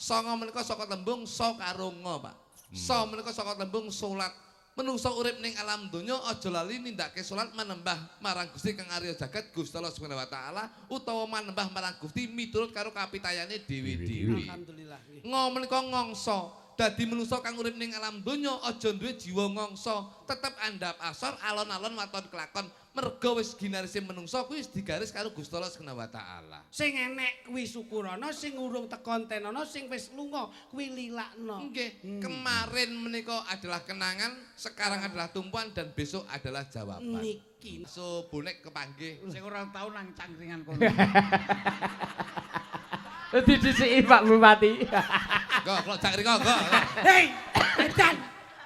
Songo menika saka tembung so karo ngo, Pak. So menika saka tembung salat. Menungso urip ning alam donya aja lali nindakake salat manembah marang Gusti kang Arya Jagat Gusti Allah Subhanahu wa taala utawa manembah marang Gusti miturut karo kapitayane dhewe-dhewe. Alhamdulillah. Ngo menika ngongso. Dadi menungso kang urip ning alam donya aja duwe jiwa ngongso, tetep andhap asor alon-alon waton kelakon. Merga wis ginarise menungso kuwi wis digaris karo Gusti Allah Subhanahu wa taala. Sing enek kuwi syukurana, sing urung tekon tenana, sing wis lunga kuwi lilakno. Nggih, kemarin menika adalah kenangan, sekarang adalah tumpuan dan besok adalah jawaban. Niki. So bonek kepanggih. Sing ora tau nang cangkringan kono. Didhisiki Pak Bupati. Go, kok cak riko, go. Hei, edan.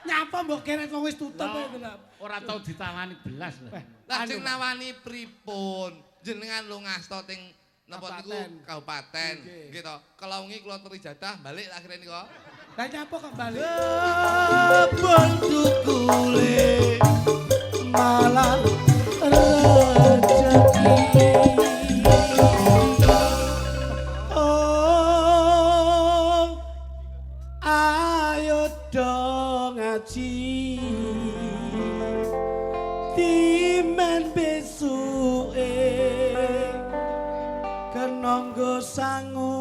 Nyapa mbok kene wong wis tutup ae kenapa? Ora tau ditangani belas lho. Lah sing nawani pripun? Jenengan lungasta teng napa niku kabupaten nggih to. Kelawungi kula teri jadah balik akhire nika. Lah nyapa kok bali? Bol tukule malah rezeki. Oh, ayo dong ngaji. Timen besuke kenanggo sangu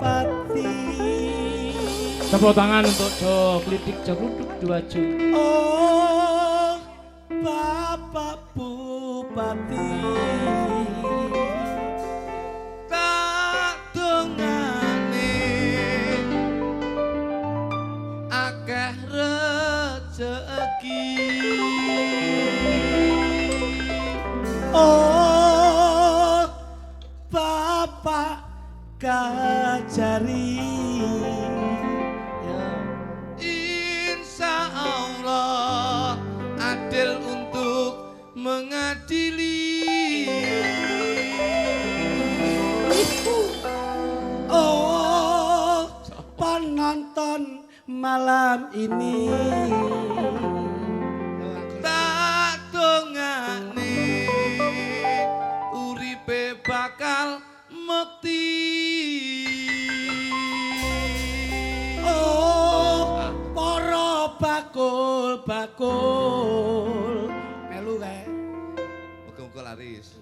pati. Tepuk tangan untuk Jo Klidik Jo Kluduk 2 Ju. Oh, Bapak Bupati, Tak dongane akeh rezeki. oh Bapak Kajari, Insya Allah adil untuk mengadili. oh penonton malam ini. Tak dongane uripe bakal mekti. Oh, para bakul-bakul melu kae. Muga-muga laris.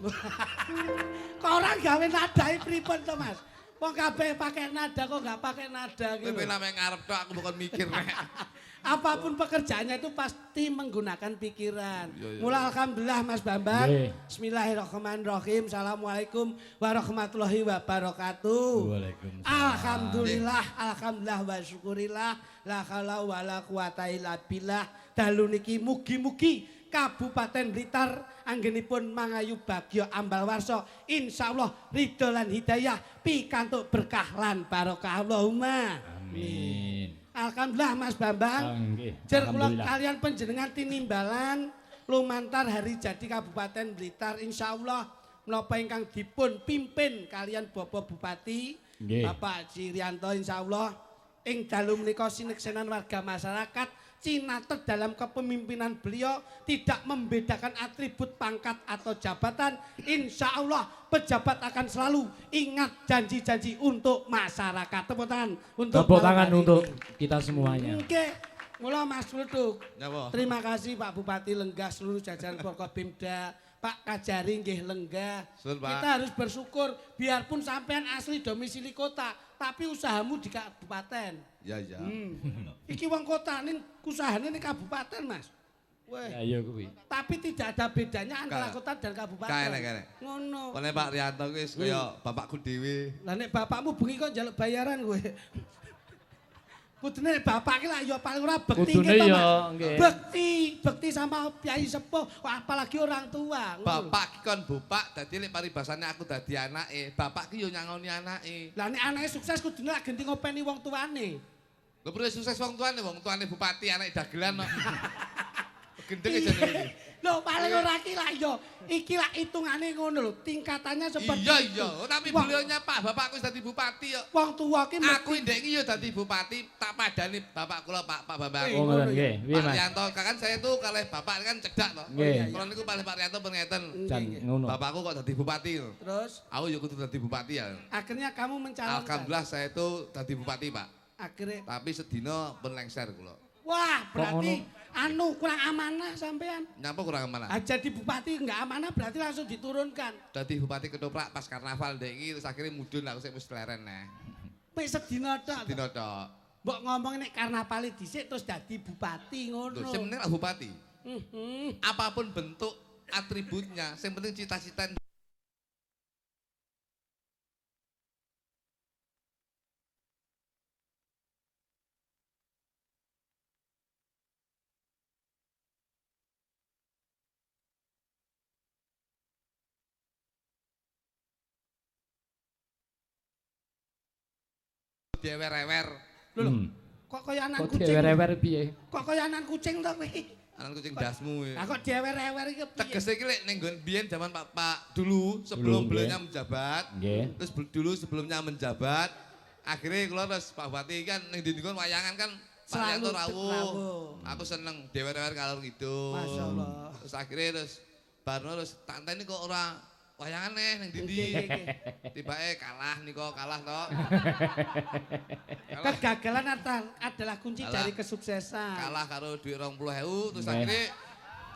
Kok ora gawe nadae pripun to, Mas? Wong kabeh pakai nada kok enggak pakai nada Kowe gitu. pengen ngarep tok aku bukan mikir nek. Apapun pekerjaannya itu pasti menggunakan pikiran. Iya, iya. Mulai alhamdulillah Mas Bambang. Nggih. Bismillahirrahmanirrahim. Assalamualaikum warahmatullahi wabarakatuh. Waalaikumsalam. Alhamdulillah, alhamdulillah wa syukurillah. La haula wala quwata illa billah. Dalu niki mugi-mugi Kabupaten Blitar anggenipun mangayu bagya ambal warsa. Insyaallah ridho lan hidayah pikantuk berkah lan barokah Allahumma. Amin. Alhamdulillah Mas Bambang. Nggih. Jer kula Alhamdulillah. kalian penjenengan tinimbalan lumantar hari jadi Kabupaten Blitar insyaallah menapa ingkang dipun pimpin kalian Bapak Bupati Nggih. Bapak Cirianto insyaallah ing dalu menika sineksenan warga masyarakat cinatet dalam kepemimpinan beliau tidak membedakan atribut pangkat atau jabatan. Insya Allah pejabat akan selalu ingat janji-janji untuk masyarakat. Tepuk tangan untuk Tepuk malam tangan hari untuk ini. kita semuanya. Oke, mula Mas Kluduk. Napa? Terima kasih Pak Bupati Lenggah seluruh jajaran Forkopimda. Pak Kajari nggih Lenggah. Betul, Pak. Kita harus bersyukur biarpun sampean asli domisili kota, tapi usahamu di kabupaten. Ya ya. Iki wong kota ning usahane ning kabupaten, Mas. Weh. Ya iya kuwi. Tapi tidak ada bedanya antara Ka- kota dan kabupaten. Kaenek. Ngono. Oleh Pak Rianto kuwi wis kaya bapakku dhewe. Lah nek bapakmu bengi kok njaluk bayaran kowe. Kudune nek bapak ki lah ya paling ora bekti Kudune gitu, ya, Mas. nggih. Bekti sama Kyai Sepuh, apalagi orang tua. ngono. Bapak ki kon bapak dadi lek paribasane aku dadi anake. Bapak ki yo nyangoni anake. Lah nek anake sukses kudune lak genti ngopeni wong tuane. Lho perlu sukses wong tuane bupati anake dagelan kok. Gendeng aja iki. Lho paling ora ki lah ya. Iki lah hitungane ngono lho, tingkatannya seperti Iya itu. iya, tapi Wah. beliaunya Pak Bapakku wis dadi bupati ya. Wong tuwa ki Aku ndek iki ya dadi bupati, tak padani bapak kula Pak Bambang. Oh ngoten nggih. Piye Pak Mas? Rianto, kan saya itu kalih bapak kan cedak to. Nggih. Kula niku kalih Pak Rianto pengeten. Jan ngono. Bapakku kok dadi bupati lho. Terus Aku ya kudu dadi bupati ya. akhirnya kamu mencalonkan. Alhamdulillah saya itu dadi bupati, Pak. Akhirnya Tapi sedina ben lengser kula. wah, berarti anu kurang amanah sampean. Nyapa kurang mana? Ah, jadi bupati enggak amanah berarti langsung diturunkan. Dadi bupati ketoprak pas karnaval ndek iki terus akhirnya mudhun aku sik wis leren neh. Wis sedina tok. Sedina tok. Mbok ngomong nek karnaval dhisik terus dadi bupati ngono. Lho, sing penting lah bupati. Mhm. Apapun bentuk atributnya, sing penting cita-cita dewer-ewer. Lho, Hmm. kok kaya anak Kok kucing. dewer-ewer piye? Kok kaya anak kucing to kowe? Anak kucing dasmu. Lah kok dewer-ewer iki piye? Tegese iki lek ning nggon biyen zaman Pak dulu sebelum Dulu, beliaunya nggih. menjabat. Nggih. Terus dulu sebelumnya menjabat, akhirnya kula terus Pak Bupati kan ning ndi kon wayangan kan Pak Selalu Yanto rawuh. rawuh. Aku seneng dewer-dewer kalor gitu. Masya Allah. Terus akhirnya terus barno terus tak enteni kok ora wayangan ning ndi. Nggih, nggih, nggih. Tibake kalah niko, kalah to. Kegagalan adalah kunci Kalah. dari kesuksesan. Kalah karo duit 20.000 terus Nggih. akhirnya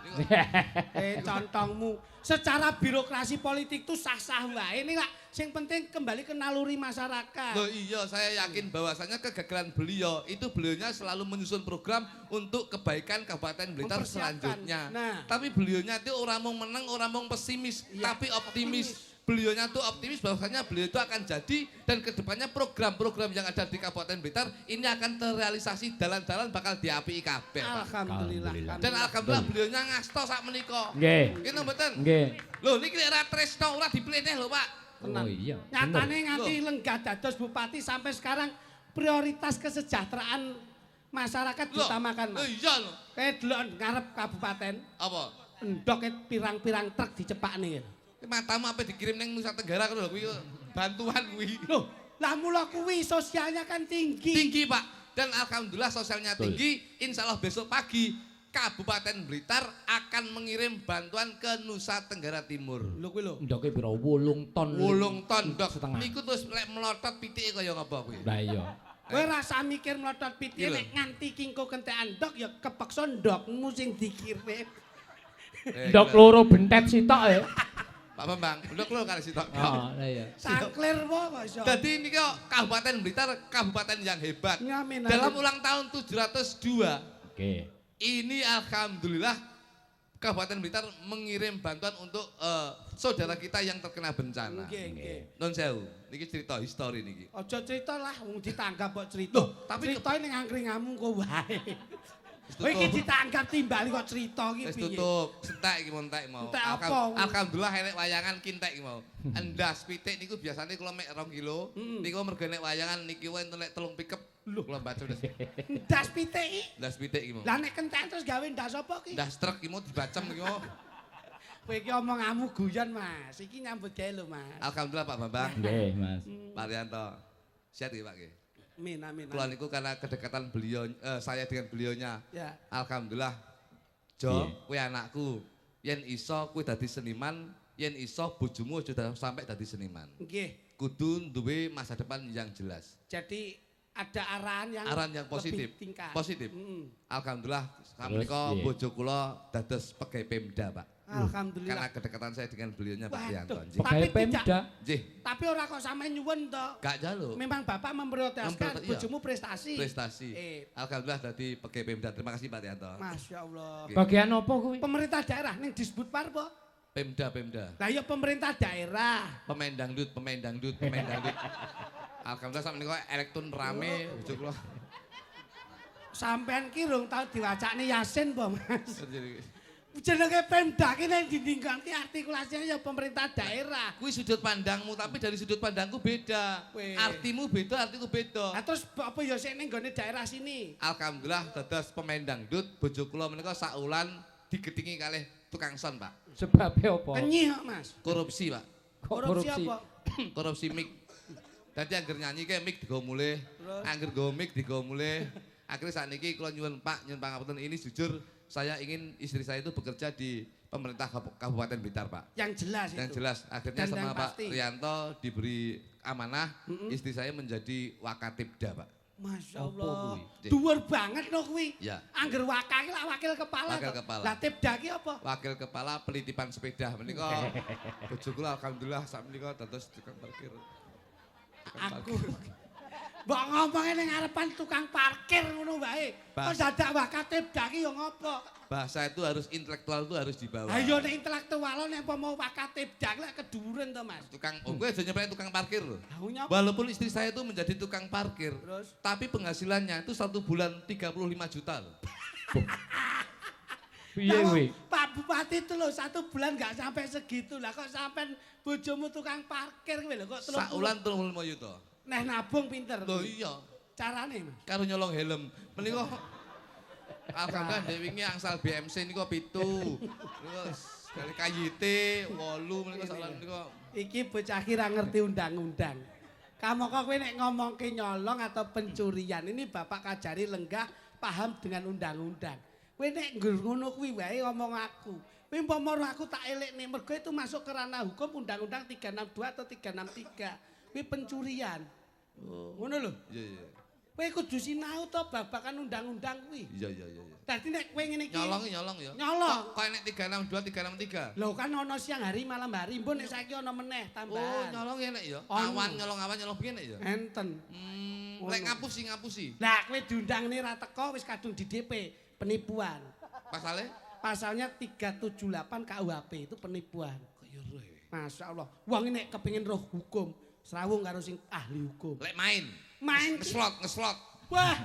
niko, Contongmu. Secara birokrasi politik tuh sah-sah wae. Ini lah, yang penting kembali ke naluri masyarakat. loh iya saya yakin bahwasanya kegagalan beliau itu beliaunya selalu menyusun program untuk kebaikan Kabupaten Blitar Mempersiapkan. selanjutnya. Nah. Tapi beliaunya itu orang mau menang, orang mau pesimis, Iya, tapi optimis. Beliaunya tuh optimis bahwasanya beliau itu akan jadi dan kedepannya program-program yang ada di Kabupaten Blitar ini akan terrealisasi, dalan-dalan bakal diapiki kabeh, Pak. Alhamdulillah. Alhamdulillah. Dan alhamdulillah beliaunya ngasto sak menika. Nggih. Ngene mboten? Nggih. Lho niki lek ra tresno ora dipilih lho, Pak. Oh iya. Nyatane bener. nganti lenggah dados bupati sampai sekarang prioritas kesejahteraan masyarakat Lho, diutamakan, lho Mas. iya lho. Kayak delok ngarep kabupaten, Apa? endok pirang-pirang truk dicepakne. Matamu apa dikirim neng Nusa Tenggara kan lho kuwi bantuan kuwi. Loh, lah mula kuwi sosialnya kan tinggi. Tinggi, Pak. Dan alhamdulillah sosialnya Betul. tinggi. Insya Allah besok pagi Kabupaten Blitar akan mengirim bantuan ke Nusa Tenggara Timur. Lho kuwi lho. Ndoke pira 8 ton. 8 ton, Dok. Setengah. Niku terus lek melotot pitike kaya ngapa kuwi? Lah iya. Kowe rasa mikir mlotot pitik Iya lho. nek nganti kingko kentekan ndok ya kepeksa ndokmu sing dikirim. Ndok loro bentet sitok ya. Pak Bambang, ndok lho kali sitok. Oh, lah iya. Sangklir po kok iso. Jadi ini kok Kabupaten Blitar kabupaten yang hebat. Ngamin, Dalam amin. ulang tahun 702 Oke. ini alhamdulillah Kabupaten Blitar mengirim bantuan untuk saudara kita yang terkena bencana. Nggih, nggih. Non sewu, niki cerita histori niki. Aja cerita lah wong ditanggap kok cerita. tapi- cerita ning angkringanmu kok wae. Wis Kowe iki tutup. ditanggap timbali kok cerita iki Wis piye? tutup, entek iki mau entek mau. Entek apa? Alhamdulillah enek wayangan ki entek iki mau. Endas pitik niku biasanya kula mek 2 kilo, niku mergo nek wayangan niki wae entuk nek 3 pickup. Lho, kula baca ndas. Ndas pitik iki. Ndas pitik iki mau. Lah nek kentek terus gawe ndas apa ki? Ndas truk iki mau dibacem iki mau. Kowe iki omonganmu guyon, Mas. Iki nyambut gawe lho, Mas. Alhamdulillah Pak Bambang, Nggih, Mas. Pak Rianto. Sehat iki Pak nggih. Amin, amin. Kula niku karena kedekatan beliau saya dengan beliaunya. Ya. Alhamdulillah. Jo, kowe anakku. Yen iso kowe dadi seniman, yen iso bojomu aja sampai dadi seniman. Nggih. Kudu duwe masa depan yang jelas. Jadi ada arahan yang Positif. lebih tingkat. Positif. Mm. Alhamdulillah Terus, menika iya. bojo kula dados pegawai Pemda, Pak. Alhamdulillah. Karena kedekatan saya dengan beliaunya Pak Rianto. Waduh. Nggih. Tapi Pegawai tidak- Pemda. Nggih, Tapi ora kok sampe nyuwun to. gak jaluk. Memang Bapak memprioritaskan Iya. bojomu prestasi. Prestasi. Alhamdulillah Dadi pegawai Pemda. Terima kasih Pak Rianto. Masya Allah. Nggih. Bagian apa kuwi? Pemerintah daerah ning disebut parpo. Pemda. Lah ya pemerintah daerah. Pemain dangdut. Alhamdulillah sampe niku elektron rame bojo kula. Sampean ki rung tau diwacakne Yasin po, Mas. Jadi, Jenenge Pemda ki nek dindingkan ki artikulasinya ya pemerintah daerah. kuwi sudut pandangmu tapi dari sudut pandangku beda. Weh. Artimu beda, artiku beda. Lah terus apa ya sik ning gone daerah sini? Alhamdulillah dados pemain dangdut bojo kula menika saulan digedhingi kalih tukang son, Pak. Sebabnya apa? Kenyih kok, Mas. Korupsi, Pak. Kok Korupsi apa? Korupsi mic. Dadi angger nyanyi kayak mic digawa mulih. Terus? Angger nggawa mic digawa mulih. Akhirnya saat ini kula nyuwun Pak, nyuwun pangapunten ini jujur saya ingin istri saya itu bekerja di pemerintah Kabupaten Blitar, Pak. Yang jelas itu. Yang jelas akhirnya Dan sama yang Pak pasti. Rianto diberi amanah istri saya menjadi Wakatibda, Pak. Masya Apa Allah. kuwi? Dhuwur banget lho kuwi. Ya. Angger wakil lah wakil kepala. Wakil kok. kepala. Lah Tibda ki apa? Wakil Kepala Pelitipan Sepeda menika bojo kula alhamdulillah sak menika dados tukang parkir. Aku. Mbok ngomongke ning ngarepan tukang parkir ngono wae. Kok Bas. dadak wakat Tibda ki yo ngopo? Bahasa itu harus intelektual itu harus dibawa. Ayo nek intelektual nek apa mau wakat Tibda lek keduren to, Mas. Tukang, gue aja nyampe tukang parkir loh. Aku nyapa? Walaupun istri saya itu menjadi tukang parkir, Terus? tapi penghasilannya itu 1 bulan 35 juta loh. Piye Lah, kuwi? Pak Bupati itu loh 1 bulan nggak sampai segitu lah kok sampean bojomu tukang parkir kuwi lho kok 30. Sak ulan 35 juta. Neh nabung pinter. Loh iya, Carane, Mas. karo nyolong helm. Menika alhamdulillah dhewe wingi angsal BMC niku 7. Niku sekali KYT 8 menika sak ulan menika. Iki bocah kira ngerti undang-undang. Kamu kok kowe nek ngomongke nyolong atau pencurian ini Bapak Kajari lenggah paham dengan undang-undang. Kowe nek ngono kuwi wae ngomong aku. Kowe umpama aku tak elekne mergo itu masuk ke ranah hukum Undang-Undang 362 atau 363. Kuwi pencurian. Ngono lho. Iya iya. Kowe kudu sinau to babakan undang-undang kuwi. Iya iya iya. Dadi nek kowe ngene iki Nyolong ya. Nyolong. Kok nek 362 363. Lho kan ana siang hari malam hari, mbon nek saiki ana meneh Oh, tambahan. nyolong ya nek ya. Ono. Awan nyolong piye nek ya? Enten. Lek ngapusi. Lah kowe diundangne ra teko wis kadung di DP, penipuan. Pasale Pasalnya 378 KUHP itu penipuan. kaya roh. Masya Allah. Wong nek kepengin roh hukum, serawung karo sing ahli hukum. Lek main. Main Ngeslot. wah,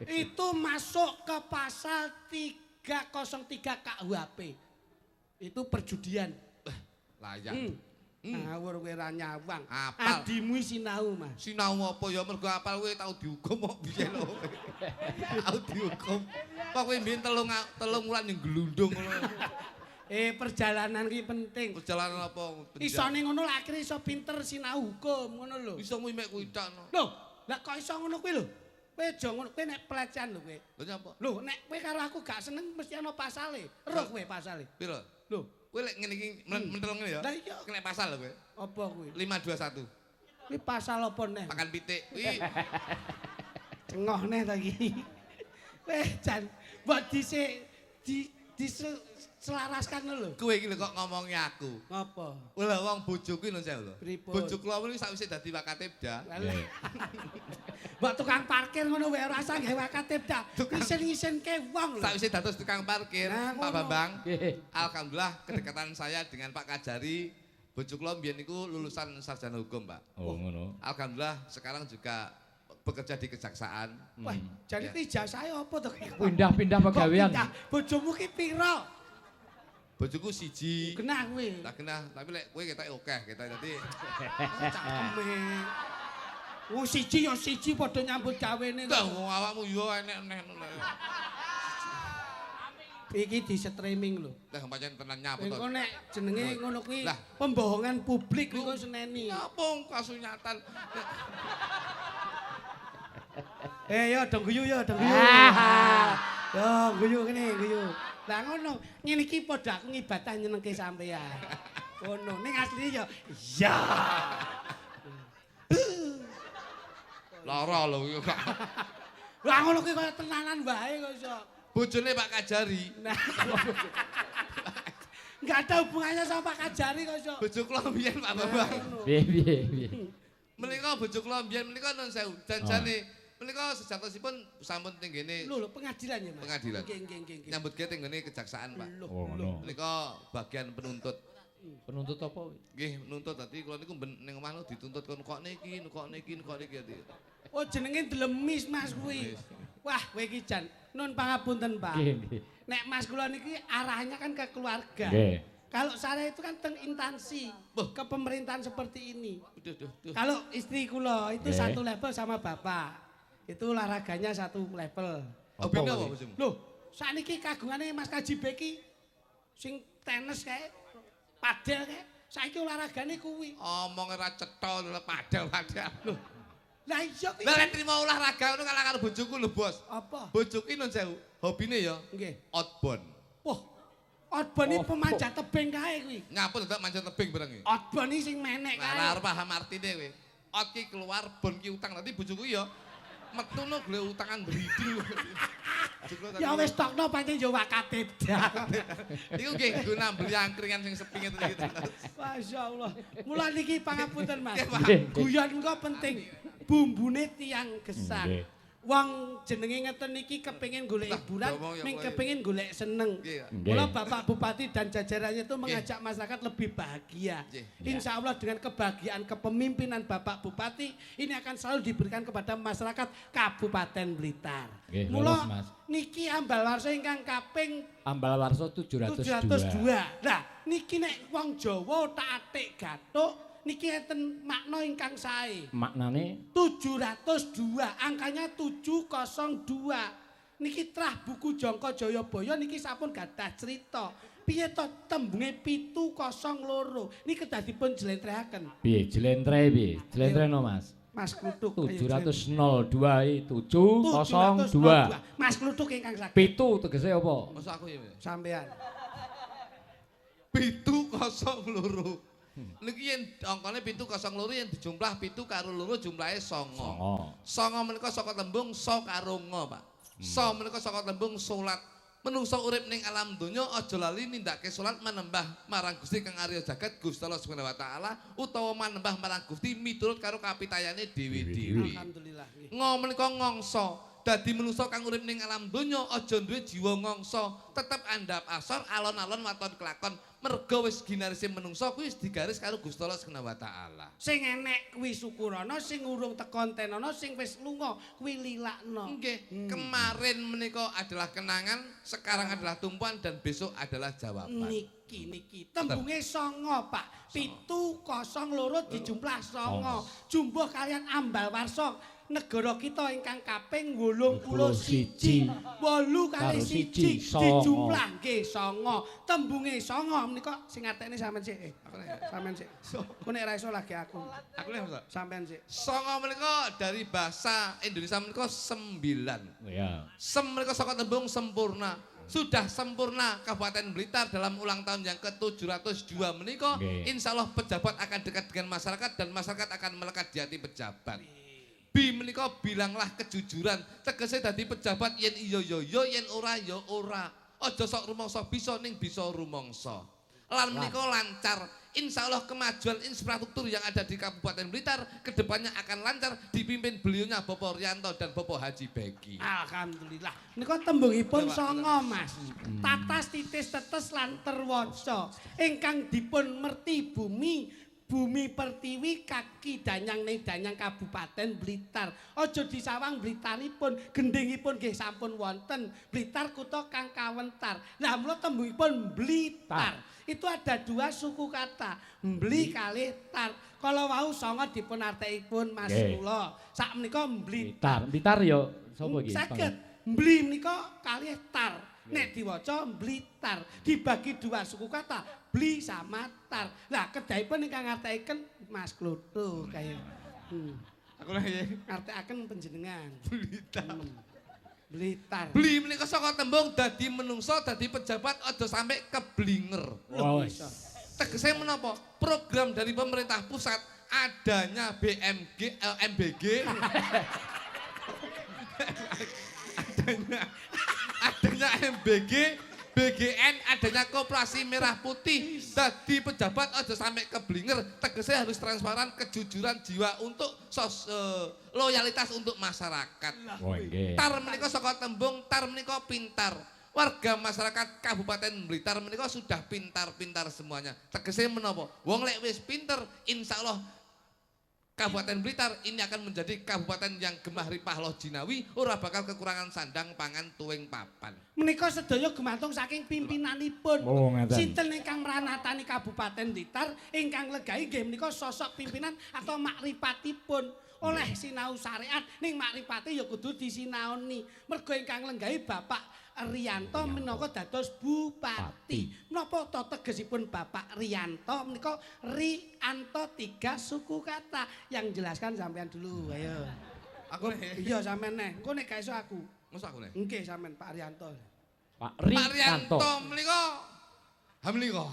itu masuk ke pasal 303 KUHP. Itu perjudian. Layak. Ngawur kowe ra nyawang. Apal. Adimu sinau, Mas. Sinau apa ya mergo apal kowe tau dihukum kok piye lho. Tau dihukum. Kok kowe mbiyen telung wulan ning glundung ngono. Perjalanan ki penting. Perjalanan apa? Isone ngono lak akhire iso pinter sinau hukum ngono lho. Iso kuwi mek kuwi tok. Lho, lah kok iso ngono kuwi lho? Kowe aja ngono, kowe nek pelecehan lho kowe. Lho nyapa? Lho, nek kowe karo aku gak seneng mesti ana pasale. Roh kowe pasale. Piro? Lho, Kowe lek ngene iki mentelung ngene ya. Lah iya. Kena pasal lho kowe. apa kuwi? 521. Kuwi pasal apa neh? Pakan pitik. Kuwi Cengoh neh ta iki. Kowe jan mbok dhisik selaraskan lho. kowe iki lho kok ngomongi aku. Ngapa? Lah wong bojoku lho saya lho. Pripun? Bojo kula kuwi sakwise dadi Wakatibda. Mbok tukang parkir ngono wae ora usah gawe wakatibda. Isin-isinke wong lho. Sakwise dados tukang parkir, Nah, Pak ngono. Bambang. Nggih. Alhamdulillah kedekatan saya dengan Pak Kajari, bojo kula mbiyen niku lulusan sarjana hukum, Pak. Oh, ngono. Alhamdulillah sekarang juga bekerja di kejaksaan. Wah, jadi ki ijazahe apa to? Pindah-pindah pegawaian. Bojomu ki pira? Bojoku siji. Genah kuwi. Tak kena, tapi lek kowe ketoke akeh kita dadi Cakeme. Wong siji ya siji padha nyambut gawene. dah wong awakmu yo enek-enek. Iki di streaming lho. Lah pancen tenan nyapu to. Engko nek jenenge ngono kuwi Lah. pembohongan publik engko seneni. Nyapung kasunyatan. Yo dong guyu yo dong guyu. Yo guyu kene guyu. Lah ngono, ngene iki padha aku ngibadah nyenengke sampean. Ngono, ning asline yo iya. Lara lho yo gak. Lah ngono kuwi kaya tenanan wae kok iso. Bojone Pak Kajari. Nah. Enggak ada hubungannya sama Pak Kajari kok iso. Bojo kula mbiyen Pak Bambang. Piye. Menika bojo kula mbiyen menika non sewu. Janjane menika sejatosipun sampun teng ngene Lho pengadilan ya, Mas. Pengadilan. Nggih. nyambut gawe teng ngene kejaksaan, Pak. Oh, ngono. Menika bagian penuntut. Penuntut apa? Nggih, menuntut dadi kula niku ning omah dituntut kon kok niki. Oh jenenge delemis Mas kuwi. Wah, kowe iki jan nun pangapunten, Pak. Nggih. Nek Mas kula niki arahnya kan ke keluarga. Nggih. Kalau saya itu kan teng instansi ke pemerintahan seperti ini. Duh. Kalau istri kula itu Nggih. satu level sama bapak. Itu olahraganya satu level. Hobine apa bojomu? Loh, sakniki kagungane Mas Kaji Beki sing tenis kae, padel kae. Saiki olahragane kuwi. Omong ora cetha lho padel-padel. Lho, Lah iya kuwi. lah nek trimo olahraga ngono kalah karo bojoku lho, Bos. Apa? Bojoku nun sewu, hobine ya Nggih. outbound. Wah. Outbound iki pemanjat tebing kae kuwi. Ngapun dadak manjat tebing bareng iki. Outbound iki sing menek kae. Lah arep paham artine kowe. Out ki keluar, bon ki utang. Nanti bojoku ya metu no golek utangan bridil. Ya wis tokno pancen yo wakate blas. Iku nggih guna beli angkringan sing sepi ngeten iki. Masyaallah. Mula niki pangapunten Mas. Nggih, Pak. Guyon engko penting. Bumbune tiang gesang. Nggih. Wong jenenge ngeten niki kepengin golek hiburan, ngomong ya, ming Pak. kepengin golek seneng. Nggih. Mula Bapak Bupati dan jajarannya itu mengajak masyarakat lebih bahagia. Nggih. Insya Allah dengan kebahagiaan kepemimpinan Bapak Bupati ini akan selalu diberikan kepada masyarakat Kabupaten Blitar. Nggih, Mula leres, Mas. niki ambal warsa ingkang kaping Ambal warso 702. 702. Lah niki nek wong Jawa tak atik gathuk niki enten makna ingkang sae. Maknane 702, angkanya 702. Niki trah buku Jangka Jayabaya niki sampun gadah cerita. Piye to tembunge 702 niki kedadipun jlentrehaken. piye jlentre piye? Jlentreno Mas. Mas Kluthuk 702 702. Mas Kluthuk ingkang saged. Pitu tegese apa? Masa aku ya. Sampean. 702. Niki yen angkane 702 yen dijumlah 7 karo 2 jumlahe 9. Songo. 9 menika saka tembung so karo ngo, Pak. So menika saka tembung salat. Menungso urip ning alam donya aja lali nindakake salat manembah marang Gusti Kang Arya Jagat Gusti Allah Subhanahu wa taala utawa manembah marang Gusti miturut karo kapitayane dewi-dewi. Alhamdulillah nggih. Ngo menika ngongso. Dadi menungso kang urip ning alam donya aja duwe jiwa ngongso, tetep andhap asor alon-alon waton kelakon. Merga wis ginarise menungso kuwi wis digaris karo Gusti Allah Subhanahu wa taala. Sing enek kuwi syukurana, sing urung tekan tenana, sing wis lunga kuwi lilakna. Nggih, kemarin menika adalah kenangan, sekarang adalah tumpuan dan besok adalah jawaban. Niki tembunge 9 Pak. 702 dijumlah 9. Jumbuh kalian ambal warsa negara kita ingkang kaping 81. 8 kali 1 dijumlah nggih 9. Tembunge 9 menika sing artine sampean sik. Sampean sik. Ku nek ra iso lagi aku. Aku lho, Mas. Sampean sik. Songo menika dari bahasa Indonesia menika 9. Ya. Sem menika saka tembung sempurna. Sudah sempurna Kabupaten Blitar dalam ulang tahun yang ke-702 menika. Nggih. Insya Allah pejabat akan dekat dengan masyarakat dan masyarakat akan melekat di hati pejabat. Bi menika bilanglah kejujuran. Tegese dadi pejabat yen iya ya ya yen ora ya ora. Aja sok rumangsa bisa ning bisa rumangsa. Lan menika lancar. Insya Allah kemajuan infrastruktur yang ada di Kabupaten Blitar kedepannya akan lancar dipimpin beliaunya Bapak Rianto dan Bapak Haji Begi. Alhamdulillah. Nika tembungipun 9 Mas. Tatas titis tetes lan terwaca. Ingkang dipun merti bumi Pertiwi kaki danyang ning danyang Kabupaten Blitar. Aja disawang blitaripun, gendhingipun nggih sampun wonten. Blitar kutha kang kawentar. Lah mula tembungipun Blitar. Itu ada 2 suku kata, mbli kalih tar. Kalau wau 9 dipun artekipun Mas kula. Sak menika Blitar. Blitar ya sapa iki? Saged. Mbli menika kalih tar. Nek diwaca Blitar. Dibagi 2 suku kata, bli sama tar. Lah kedahipun ingkang ngartekaken Mas Kluthuk kaya. Aku lagi Ngartekaken panjenengan. Blitar. Blitar. Beli menika saka tembung dadi menungso dadi pejabat aja sampai keblinger. Oh, Tegese menapa? Program dari pemerintah pusat adanya BMG MBG adanya MBG BGN adanya Koperasi Merah Putih dadi pejabat aja sampai keblinger tegese harus transparan kejujuran jiwa untuk loyalitas untuk masyarakat. Oh, nggih. Tar menika saka tembung tar menika pintar. Warga masyarakat Kabupaten Blitar menika sudah pintar-pintar semuanya. Tegese menapa? Wong lek wis pinter, insyaallah Kabupaten Blitar ini akan menjadi kabupaten yang gemah ripah loh jinawi, ora bakal kekurangan sandang pangan tuwing papan. Menika sedaya gumantung saking pimpinanipun. Oh, ngeten. Sinten ingkang mranatani Kabupaten Blitar ingkang legai nggih menika sosok pimpinan atau makripatipun. Oleh sinau syariat ning makripate ya kudu disinaoni. Mergo ingkang lenggahi Bapak Riyanto minangka dados bupati. Menapa to tegesipun Bapak Riyanto menika Rianto 3 suku kata. Yang jelaskan sampean dulu, ayo. Aku nih. Iya sampean neh. Engko nek gak iso aku. Masa aku nih. Nggih sampean Pak Riyanto. Pak Pak Rianto. Rianto menika. Hamliko.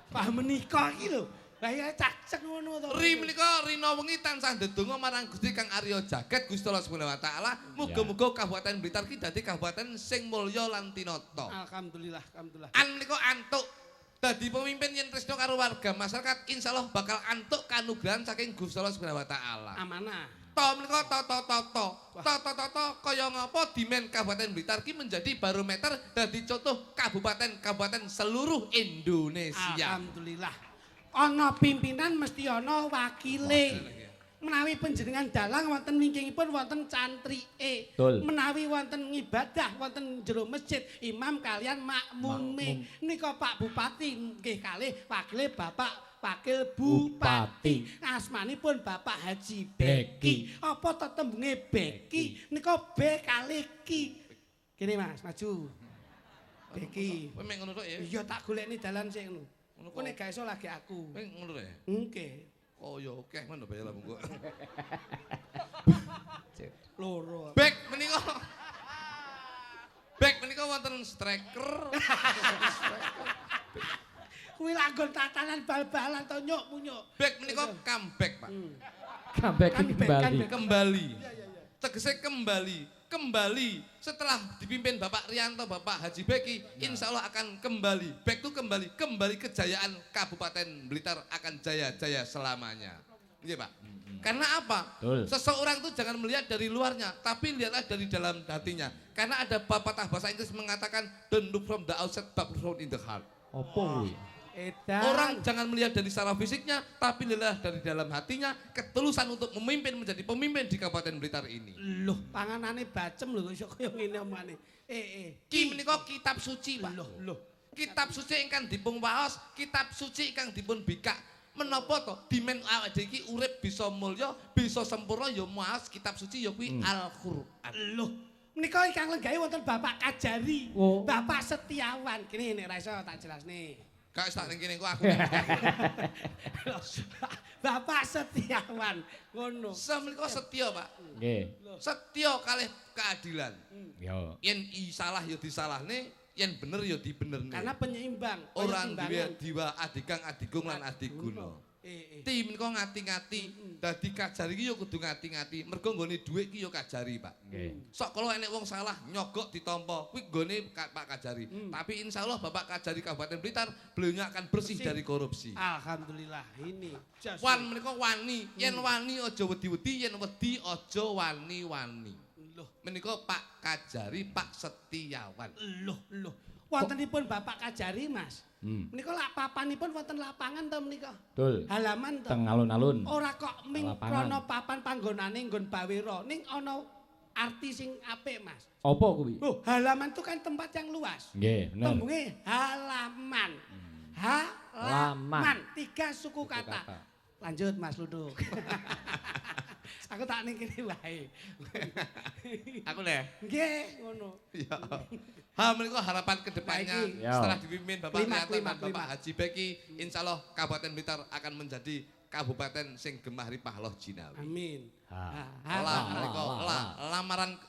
Pak menika iki lho. Lah ya cacek ngono to. Ri menika rina wengi tansah ndedonga marang Gusti Kang Arya Jagat Gusti Allah Subhanahu wa taala, muga-muga Kabupaten Blitar ki dadi kabupaten sing mulya lan tinata. Alhamdulillah, alhamdulillah. An menika antuk dadi pemimpin yen tresna karo warga masyarakat, insyaallah bakal antuk kanugrahan saking Gusti Allah Subhanahu wa taala. Amanah. To menika to kaya ngapa dimen Kabupaten Blitar ki menjadi barometer dadi contoh kabupaten-kabupaten seluruh Indonesia. Alhamdulillah. Ana pimpinan mesti ana wakile. Menawi panjenengan dalang wonten wingkingipun wonten cantrike. Menawi wonten ngibadah wonten jero masjid imam kalian makmume. Nika Pak Bupati nggih kalih wakile Bapak Wakil Bupati. Asmanipun Bapak Haji Beki. Apa to tembunge Beki? Nika B kalih Ki. Kene Mas, maju. Beki. Kowe mek ngono tok ya. Iya tak golekni dalan sik ngono. Kok nek gak iso lagi aku. Kowe ngono tok ya. Nggih. Oh ya oke ngono bae lah monggo. Loro. Bek menika wonten striker. Kuwi langgon tatanan bal-balan to nyuk-munyuk. Bek menika comeback, Pak. Comeback kembali. Kembali. Tegese kembali setelah dipimpin Bapak Rianto, Bapak Haji Beki, insya Allah akan kembali. Back to kembali kejayaan Kabupaten Blitar akan jaya-jaya selamanya. Iya Pak. Karena apa? Seseorang itu jangan melihat dari luarnya, tapi lihatlah dari dalam hatinya. Karena ada pepatah bahasa Inggris mengatakan, don't look from the outside, but from in the heart. Apa kuwi? Orang jangan melihat dari secara fisiknya, tapi lihatlah dari dalam hatinya, ketulusan untuk memimpin menjadi pemimpin di Kabupaten Blitar ini. Loh, panganane bacem lho iso kaya ngene omane. Ki menika kitab suci, Pak. Loh. Kitab suci ingkang dipun waos, kitab suci ingkang dipun bikak. Menapa to dimen awake dhewe iki urip bisa mulya, bisa sempurna ya maos kitab suci ya kuwi Al-Qur'an. Loh, menika ingkang lenggahe wonten Bapak Kajari, Bapak Setiawan. Kene nek ra iso tak jelasne. Gak sak ning kene ku aku. Bapak Setiawan ngono. Semenika setya, Pak. Nggih. Setya kalih keadilan. Yo. Yen salah ya disalahne, yen bener ya dibenerne. Karena penyeimbang. Orang duwe diwa adikang adigung lan adiguna. Ti menika ngati-ngati, dadi Kajari iki ya kudu ngati-ngati. Mergo nggone dhuwit iki ya Kajari, Pak. Nggih. Sok kalau enek wong salah nyogok ditampa, kuwi nggone Pak Kajari. Tapi insyaallah Bapak Kajari Kabupaten Blitar beliaunya akan bersih dari korupsi. Alhamdulillah ini. Wan menika wani, yen wani aja wedi-wedi, yen wedi aja wani-wani. Loh, Menika Pak Kajari, Pak Setiawan. loh. Wontenipun Bapak Kajari, Mas. Menika lak papanipun wonten lapangan to menika. Betul. Halaman to. Teng alun-alun. Ora kok ming Lapangan. krana papan panggonane nggon bawira, ning ana arti sing apik, Mas. Apa kuwi? Oh, halaman itu kan tempat yang luas. Nggih, bener. Tembunge halaman. Halaman. 3 suku kata. Lanjut Mas Luduk. Aku tak ning kene wae. Aku leh. Nggih, ngono. Ya. Menika harapan kedepannya Baik, setelah dipimpin Bapak Lima, Rianto dan lima. Bapak Haji Beki, insyaallah Kabupaten Blitar akan menjadi kabupaten sing gemah ripah loh jinawi. Amin.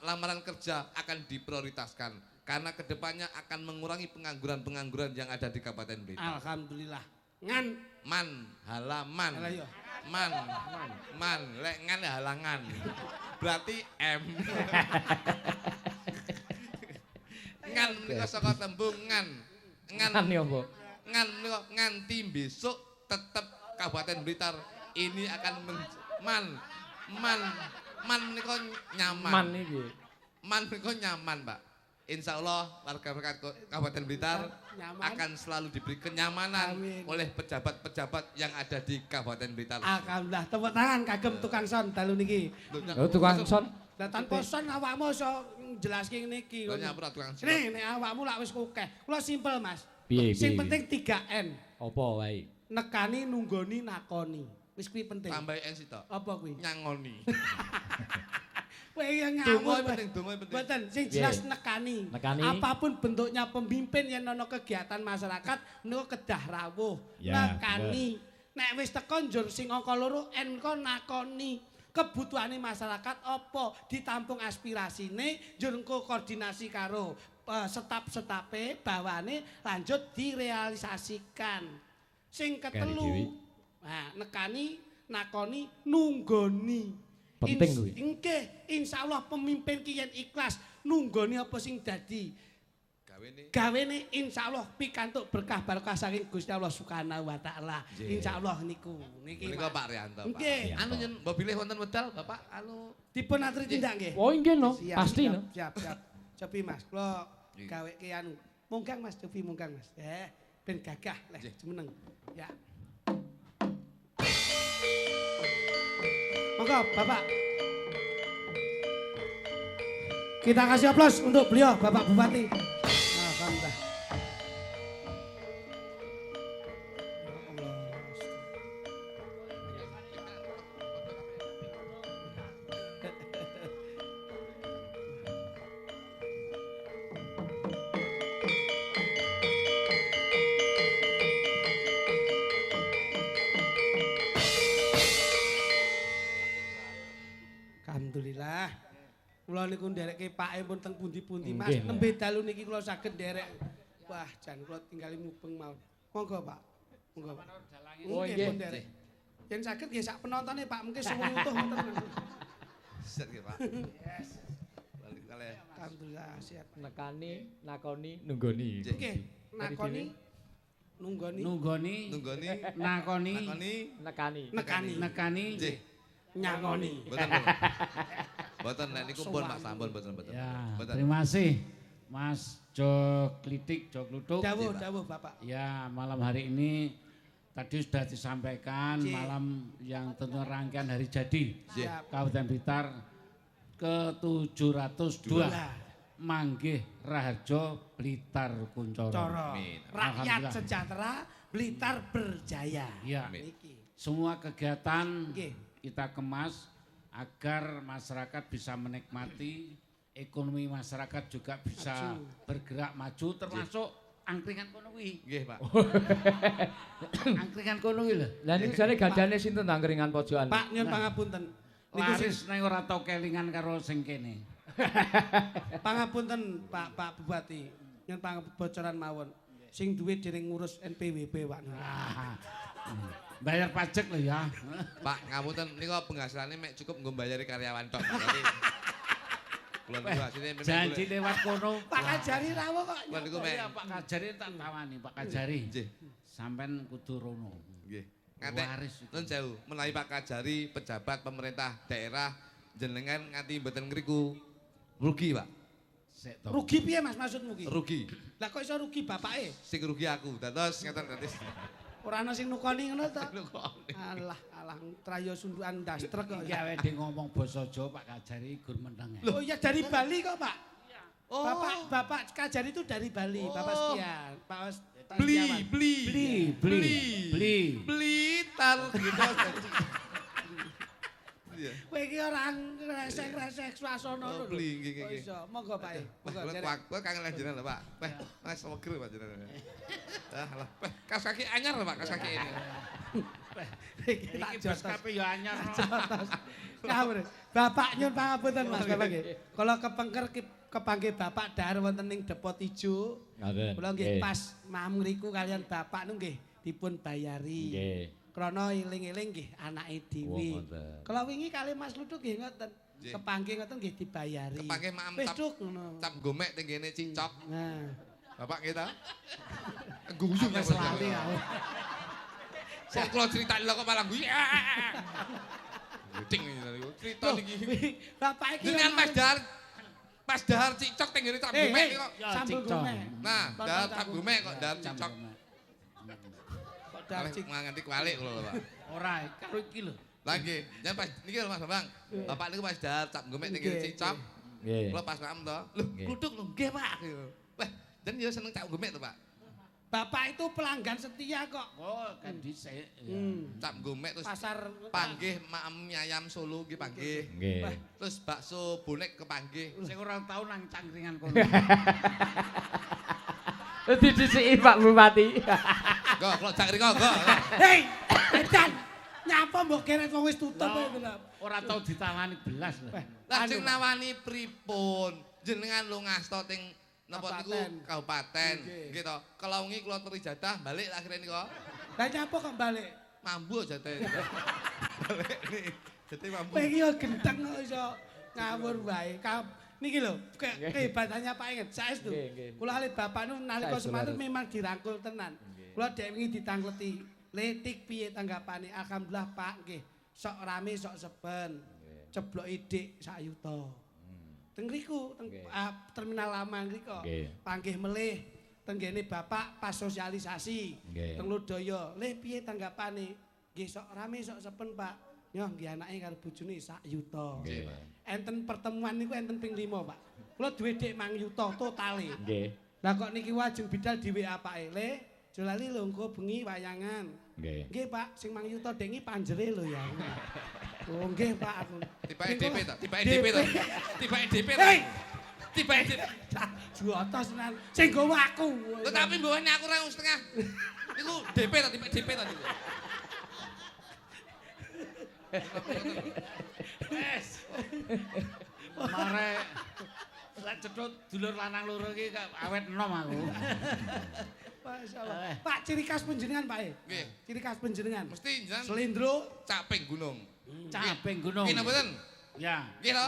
Lamaran kerja akan diprioritaskan karena kedepannya akan mengurangi pengangguran yang ada di Kabupaten Blitar. Alhamdulillah. Halaman. Alah, yo. Man, lek ngan ya halangan. Berarti M. Ngan menika saka tembung ngan. Kan ya apa? Ngan menika nganti besok tetep Kabupaten Blitar ini akan man menika nyaman. Man iki. Man menika nyaman, Pak. Insya Allah warga Kabupaten Blitar Nyaman. akan selalu diberi kenyamanan Amin. oleh pejabat-pejabat yang ada di Kabupaten Blitar. Alhamdulillah. Tepuk tangan kagem tukang son dalu niki. Oh, tukang son. Lah tanpa son awakmu iso njelaske niki. Banyak ora tukang son. Nek awakmu lak wis akeh. Kula simpel, Mas. Piye, Sing piye? penting 3N. Apa wae? Nekani, nunggoni, nakoni. Wis kuwi penting. Tambah N sitok. Apa kuwi? Nyangoni. Kowe yang Donga ngawur. penting, donga penting. Mboten, sing jelas nekani. Nekani. Apapun bentuknya pemimpin yen ana kegiatan masyarakat menika kedah rawuh. Ya, Nekani. Nek wis teko njur sing angka 2 engko nakoni. Kebutuhane masyarakat apa ditampung aspirasine njur engko koordinasi karo setap-setape bawane lanjut direalisasikan. Sing ketelu. Nah, nekani, nakoni, nunggoni. Penting kuwi. Nggih, insyaallah pemimpin ki yen ikhlas nunggoni apa sing dadi gawene insyaallah pikantuk berkah barokah saking Gusti Allah Subhanahu wa taala. Insyaallah niku niki. Menika Pak Rianto. Pak. Nggih. Anu nyen mbok bilih wonten medal Bapak anu Dipun aturi tindak nggih. Oh nggih no, Siap, pasti siap, no. Siap, siap. Cobi Mas, kula gaweke anu. Munggang Mas, cobi munggang Mas. Ben gagah leh jumeneng. Ya. Monggo, Bapak. Kita kasih aplaus untuk beliau, Bapak Bupati. Alhamdulillah. Alhamdulillah. Kula niku nderekke pake pun teng pundi-pundi Mas. Nggih, Nembe dalu niki kula saged nderek. Wah, jan kula tinggali mubeng mawon. Monggo, Pak. Monggo. Oh, Nggih, nggih. pun nderek. Yen saged nggih sak penontone Pak, mengke suwi utuh wonten. set nggih Pak. Yes. Balik kalih. Alhamdulillah siap. Nekani, nakoni, nunggoni. Nggih, nakoni nunggoni Nunggoni, Nunggoni, nakoni, nakoni, Nekani. nekani nekani. nggih. nyangoni. Mboten. Mboten nek niku pun Pak sampun mboten mboten. Ya, Mboten. terima kasih Mas Jok Klitik, Jok Lutuk. Dawuh, Pak. dawuh Bapak. Ya, malam hari ini tadi sudah disampaikan Nggih. malam yang tentu rangkaian hari jadi Siap. Kabupaten Blitar ke-702 Dua. Manggih Raharjo Blitar Kuncoro. Coro. Amin. Rakyat Alhamdulillah. sejahtera, Blitar berjaya. Ya, Amin. Niki. semua kegiatan Nggih. kita kemas agar masyarakat bisa menikmati, ekonomi masyarakat juga bisa Maju. bergerak maju, termasuk angkringan kono kuwi. Nggih, Pak. Angkringan kono kuwi lho. Lah niku jare gadane sinten angkringan pojokan? Pak nyun pangapunten. Niku sing Laris ning ora tau kelingan karo sing kene. pangapunten Pak Bupati. Nyun pangabocoran mawon. Sing duwe dereng ngurus NPWP Pak. Ah, bayar pajak lho ya. Pak, ngapunten niku penghasilannya mek cukup nggo mbayari karyawan tok. Jadi kula niku asline memang Janji lewat kono. Pak Kajari rawuh kok. Kula niku mek Iya, Pak Kajari tak tawani, Pak Kajari. nggih, Sampean kudu rono. nggih. Ngantek Waris itu. nun sewu, menawi Pak Kajari pejabat pemerintah daerah jenengan nganti mboten ngriku rugi, Pak. Sik to. Rugi piye Mas maksudmu ki? Rugi. Lah kok iso rugi bapake? Sing rugi aku. Dados ngeten dados. Ora ana sing nukoni ngono to? Alah, alah trayo sundukan dastrek kok. Ya wede ngomong basa Jawa Pak Kajari gur meneng. Oh iya dari Bali kok Pak. Oh. Bapak Kajari itu dari Bali, Bapak Oh. Setian. Pak Beli, Setiawan. beli. Beli. Blitar gitu. Iya. Kowe iki ora resek-resek swasana Oh, lho. beli, nggih, nggih, Oh, nggih. iso. Monggo Pak. Monggo. Kula Derek. kuat kangen jenengan lho, Pak. Mas seger Pak jenengan. Lah, kas kaki anyar lho, Pak, kas kaki ini. Iki tak Iki jotos. bos kape ya anyar. Jotos. Ngawur. Bapak nyun pangapunten Mas Bapak nggih. Kula kepengker kepanggih Bapak dahar wonten ing Depot Ijo. Ngaten. Kula nggih pas mamriku kalian Bapak nu nggih dipun bayari. Nggih. Krana iling-iling nggih anake dhewe. Oh, ngoten. Kalau wingi kali Mas Lutuk nggih ngoten. Nggih. Kepanggih ngoten nggih dibayari. Kepanggih maem Wis tap- Duk ngono. Cap gomek tenggene cicok. Nah, Bapak kita. Guyu ya. wis lali aku. Kok kula critani lho kok malah guyu. Ting niku. Crita niki. Bapak iki Jenengan Mas Dahar cicok tenggene cap gomek kok. Ya, sambel cicok. gomek. Nah, Dahar cap gomek kok Dahar cicok. Kok Malah darcik. nganti kualik kula lho, Pak. Ora, karo iki lho. Lah nggih, jan pas niki lho Mas Bambang. Bapak niku Mas Dahar cap gomek tenggene Nggih, cicok. Nggih. Kula pas maem to. Lho, Nggih. kluduk lho, nggih Pak. Wah, jan ya seneng cap gomek to, Pak. Bapak itu pelanggan setia kok. Oh, kan dhisik. Ya. Cap gomek terus Pasar panggih mie ayam Solo nggih panggih. Nggih. Terus bakso bonek kepanggih. Sing ora tau nang cangkringan kono. Didhisiki Pak Bupati. Go, kok cak riko go. Hei, edan. Nyapa mbok keret wong wis tutup ae kenapa? Ora tau ditangani belas lho. Lah sing nawani pripun? Jenengan lungasta teng napa niku Kabupaten. kabupaten Nggih. nggih to. Kelawungi kula teri jadah balik akhire nika. Lah nyapa kok balik? Mambu jate. Balik nih. Jate mambu. Kowe iki yo gendeng kok iso ngawur wae. Niki lho, kehebatannya Pak Inget. Saestu. Nggih, nggih. Kula ali bapak nu nalika Saestu, semanten Larut. memang dirangkul tenan. Kula dek wingi ditangleti. Letik piye tanggapane? Alhamdulillah Pak nggih. Sok rame sok seben. Cebloki dik sak yuta. Teng riku, teng Nggih. terminal lama ngriko. Nggih. Panggih melih tenggene bapak pas sosialisasi. Nggih. Teng Lodaya. Leh piye tanggapane? Nggih sok rame sok sepen Pak. Nyoh nggih anake karo bojone sak yuta. Nggih, Pak. Enten pertemuan niku enten ping 5, Pak. Kula duwe dik mang yuta totale. Nggih. Lah kok niki wajeng bidal di WA Pak Le, jolali lho engko bengi wayangan. Nggih. Nggih, Pak, sing mang yuta dengi panjere lho ya. Oh, nggih, Pak aku. Tibake DP to, tibake DP to. Tibake DP to. Hei, Tibake DP. juotos tenan. Sing gowo aku. Tetapi mbahane aku 2,5. Niku DP to, tibake DP to niku. Wes. Mare lek cethut dulur lanang loro iki awet enom aku. Masyaallah. Pak, ciri khas panjenengan, Pak. Nggih. Ciri khas panjenengan. Mesti jenengan Selindro, caping gunung. Caping gunung. Nggih napa mboten? Ya. Nggih to?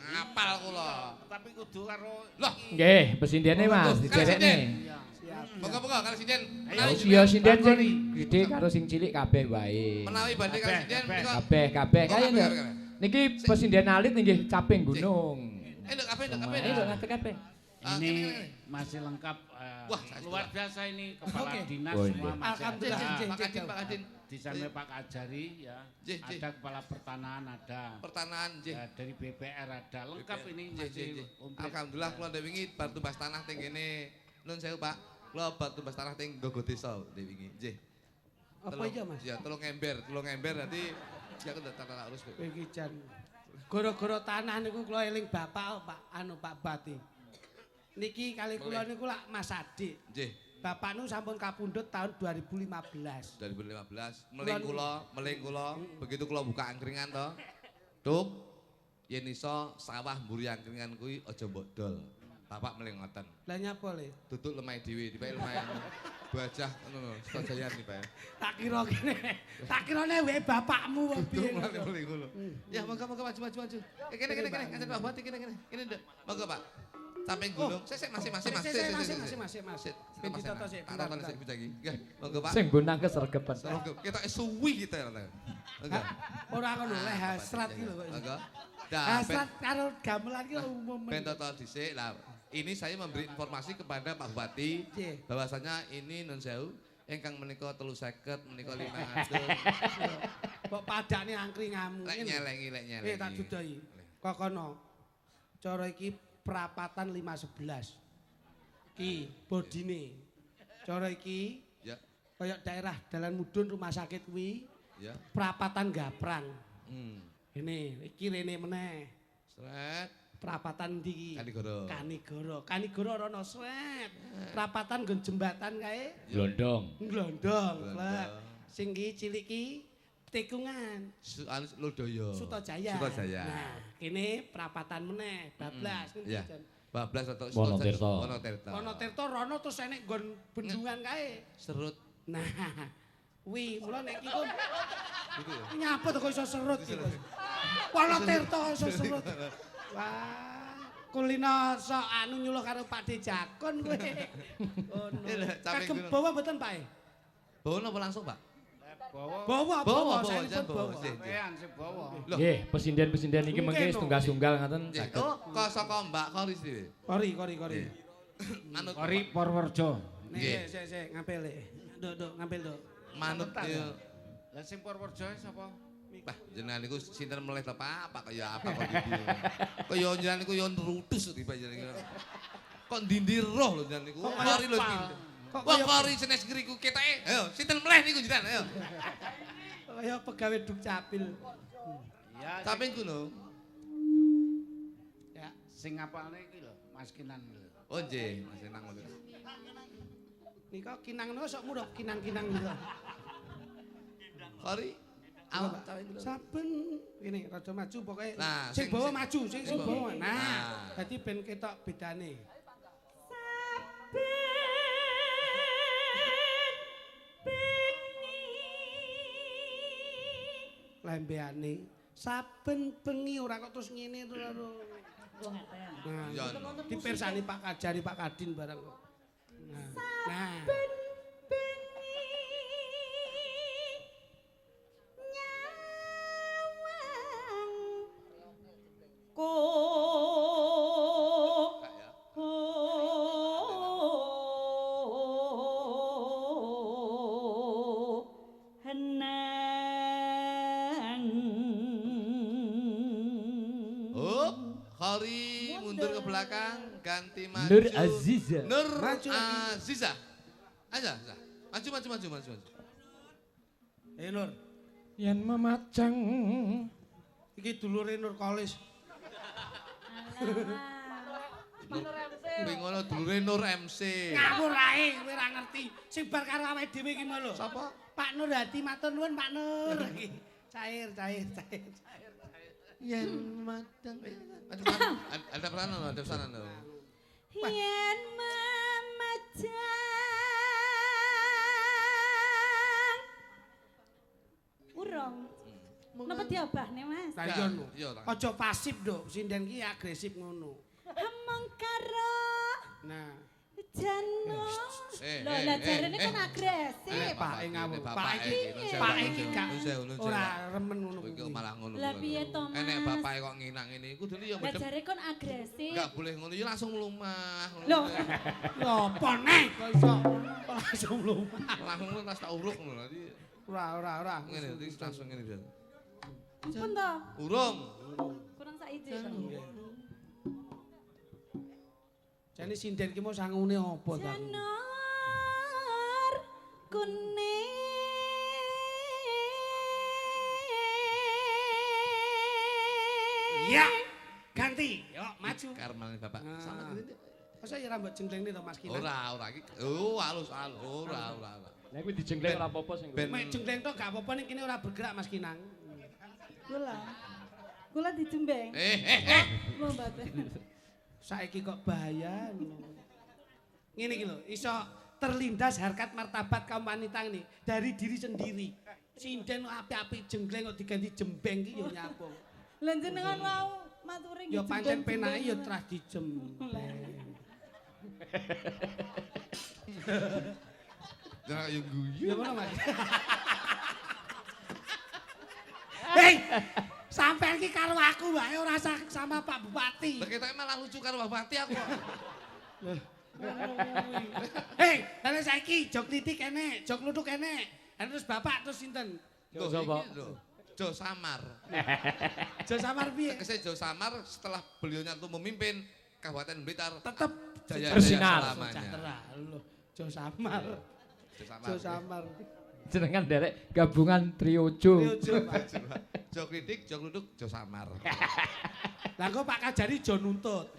Ngapal kula. Tapi kudu karo Loh, Nggih, pesindene Mas, Kan dicerekne. iya. siap. moga-moga kalau sinden Ayo, Oh, iya sinden sing gede karo sing cilik kabeh wae. menawi badhe kalau sinden Kabeh. menika Kabeh Oh, kaya kabeh, ndak. kabeh. Niki pesinden alit nggih caping gunung. nduk kabeh nduk kabeh. Ayo ngadeg kabeh. Ah, Ini kene. masih lengkap. Wah, luar biasa ini kepala Oke. dinas Oh, semua iya. masih Alhamdulillah. ada. Pak Kadin, Pak Kadin. Di sana Pak Ajari ya. Jih, jih. Ada kepala pertanahan ada. Pertanahan nggih. Ya, dari BPR ada. Lengkap ini Nggih, masih nggih. komplit. Alhamdulillah kula ndek wingi bar tumbas tanah teng kene. Nun sewu Pak. Kula bar tumbas tanah teng Gogo Desa ndek wingi. Nggih. Apa aja, Mas? Ya, tolong ember nanti ya aku datang urus. Kowe iki jan gara-gara tanah niku kula eling bapak Pak Pak Bati. Niki kali kula niku lak Mas Adik. Nggih. Bapak nu sampun kapundhut tahun 2015. 2015 meling kula begitu kula buka angkringan to. Tuk yen iso sawah mburi angkringan kuwi aja mbok dol. Bapak meling ngoten. Lah nyapa le? Tutuk lemah dhewe, dipake lemah bajah ngono Sukajayan iki, Pak. Tak kira kene. Tak kirane wae bapakmu wae piye. Mulane meling ngono. Ya monggo maju. Kene ngancen Pak Bati kene. Kene nduk. Monggo Pak. Samping gunung. Sik masih. Masih. Ben ditata sik. Tak tonton sik iki. Nggih, monggo Pak. Sing bonang kesregepan. Monggo. Kita suwi kita ya. Monggo. Ora ngono le hasrat iki lho kok. Monggo. Dah, Hasrat karo gamelan iki umum. Ben total dhisik lah. Ini saya memberi informasi kepada Pak Bupati Nggih. bahwasanya ini nun sewu ingkang menika 350 menika 500. Kok padane angkringamu. Lek nyelengi. Tak dudahi. Kokono. Cara iki perapatan 511. Ki bodine. Cara iki Ya, kaya daerah Dalan Mudun rumah sakit kuwi ya. perapatan Gaprang. Hmm. Iki rene meneh. Sret. Perapatan ndi? Kanigoro. Kanigoro rono sret. Perapatan nggon jembatan kae Glondong. glondong. Glondong. Lah. Sing iki cilik iki tikungan. Lodaya. Sutojaya. Sutojaya. Nah, kene perapatan meneh, bablas ngendi Iya. Jan? Bablas atau Wonotirto. Wonotirto. Wonotirto rono terus enek nggon bendungan kae. Serut. Nah, wi mula nek iki kok Gitu ya. nyapa to kok iso serut iki. Wonotirto iso serut. Wah, kulino sok anu nyuluh karo Pak Dejakon kowe. Ngono. Iya, capek Kagem gunung. bawa mboten, Pak? Bawa napa langsung, Pak? Bawa. Bawa, Bawa, saya Jan, nyebut bawa. bawa. Jih. Sampean sing bawa. Loh. Nggih, pesinden-pesinden iki Mungkin, mengke no. setunggal-tunggal ngaten Nggih. saged. Oh, kok saka Mbak Koris dhewe. Kori. Manut Kori Purworejo. Nggih. Nek sik ngampil le. Nduk ngampil nduk. manut ya. Lah sing Purworejo sapa? Bah, jenengan niku sinten melih to Pak? Kaya apa kok gitu. Kaya jenengan niku yo nrutus tiba jenengan. Kok ndindir roh lho jenengan niku. Mari lho iki. Kok Wong kaya kori senes ngriku ketoke. Ayo, sinten mleh niku jenengan, ayo. kaya pegawe Dukcapil. Ya, Tapi ngono. Ya. sing apalne iki lho, Mas Kinan lho. Oh nggih, Mas Enang ngono. Nika kinang niku sok murup kinang-kinang niku. Kori awak cawe iku lho. Saben ngene rada maju pokoke Nah, sing sing- bawa sing- maju, sing sing bawa. bawa. Nah, Nah. dadi ben ketok bedane. Lembeane saben bengi ora kok terus ngene to lho. Nah, Ya. dipirsani Pak Kajari, Pak Kadin barang kok. Nah. Oh, Kori mundur ke belakang, ganti maju. Nur Aziza. Nur Maju lagi. Aziza. Aja, aja. Maju. Nur, Yen memacang iki dulure Nur Kolis. Kuwi ngono dulure Nur MC. Ngawur ae, kowe ora ngerti. Sing bar karo awake dhewe iki mau lho. Sapa? Pak Nur Hadi matur nuwun Pak Nur. Cair. Yen matang. Ada peranan, ada pesanan lho. Yen memajang urung. Napa diobahne, Mas? Lah iya no. Iya, tak. Aja pasif, Nduk. Sinden ki agresif ngono. Hamong karo Nah, jano. Eh, Lho, eh, lah eh, jarene eh. kan agresif. Pak ngawur. Bapak Pak iki iki, Pak iki gak Nusa. ora remen ngono Kowe kuwi. kok malah ngono. Lah piye to, Mas? Enek bapake kok nginang ngene iku dene ya Lah medhep. jare kon agresif. Enggak boleh ngono ya langsung mlumah. Loh. Lho, apa neh kok iso langsung lumah. Langsung tas tak uruk ngono nanti. Ora. Ngene nanti langsung ngene biar. Ampun to. Urung. Kurang saiki to. Jane sinden ki mau sangune apa ta? Janur kuning. Iya. Ganti. Yuk, maju. Karmal bapak. Nah. Sama gini. Masa ya rambut jengkleng to Mas Kinan? Ora iki. Oh, halus-halus. Ora. Nek kuwi dijengkleng ora apa-apa sing Ben- Mek jengkleng to gak apa-apa ning kene ora bergerak Mas Kinang. Kula dijembeng. Eh. Mau mboten. Saiki kok bahaya. Ngene iki lho, iso terlindas harkat martabat kaum wanita ini dari diri sendiri. Sinden api-api jengkleng kok diganti jembeng ki yo nyapung. Lah jenengan mau mature Yo pancen penake yo trah dijembeng. Jangan yang guyu. Ya ngono Mas. Hei, sampean ki karo aku wae ora sama Pak Bupati. Lah ketoke malah lucu karo Bupati aku. Hei, lha saiki jok kritik kene, jok luduk kene. Terus Bapak terus sinten? Tuh sapa? iki lho. Jo Samar. Jo Samar piye? Tegese Jo Samar setelah beliaunya tuh memimpin Kabupaten Blitar Tetep jaya Bersinar. selamanya. sejahtera. Lho, Jo Samar. Jo Samar. Jo Samar. jenengan derek gabungan trio Jo. Trio Jo. Jo kritik, Jo luduk, Jo Samar. Lah kok Pak Kajari Jo nuntut.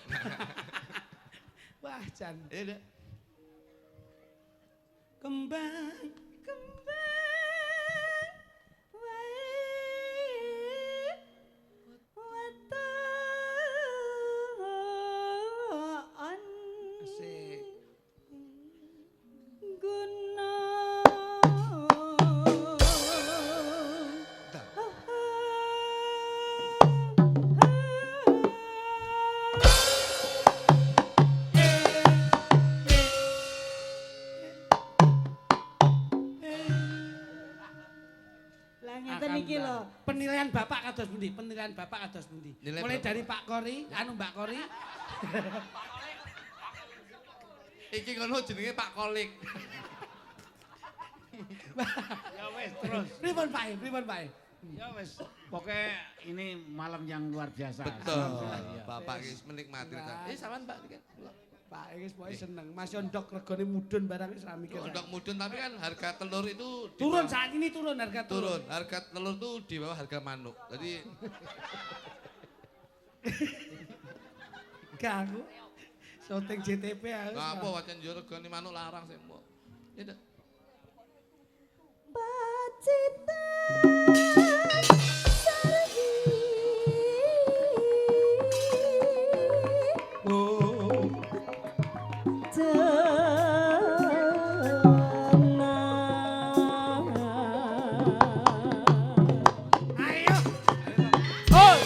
Wah, Jan. Iya deh. Kembang Asik. Lah ngeten iki lho. Penilaian Bapak kados pundi? Penilaian Bapak kados pundi? Nilai Mulai berapa? dari Pak Kori, Mbak Kori. Iki ngono jenenge Pak Kolik. Ya wes terus. Pripun Pak? Pripun Pak? Ya wes. Pokoknya ini malam yang luar biasa. Betul. Alhamdulillah, ya. Bapak iki menikmati. Sampean Pak iki. Pak wis pokoke seneng. Mas ndok regane mudhun barang wis ra mikir. Untuk mudun tapi kan harga telur itu Turun saat ini turun harga turun. Harga telur itu di bawah harga manuk. Jadi Gak aku. Syuting JTP aku. ngapa wacan yo regane manuk larang sih mbok. Ya dah. Pacita Oh. Ayo. Oi!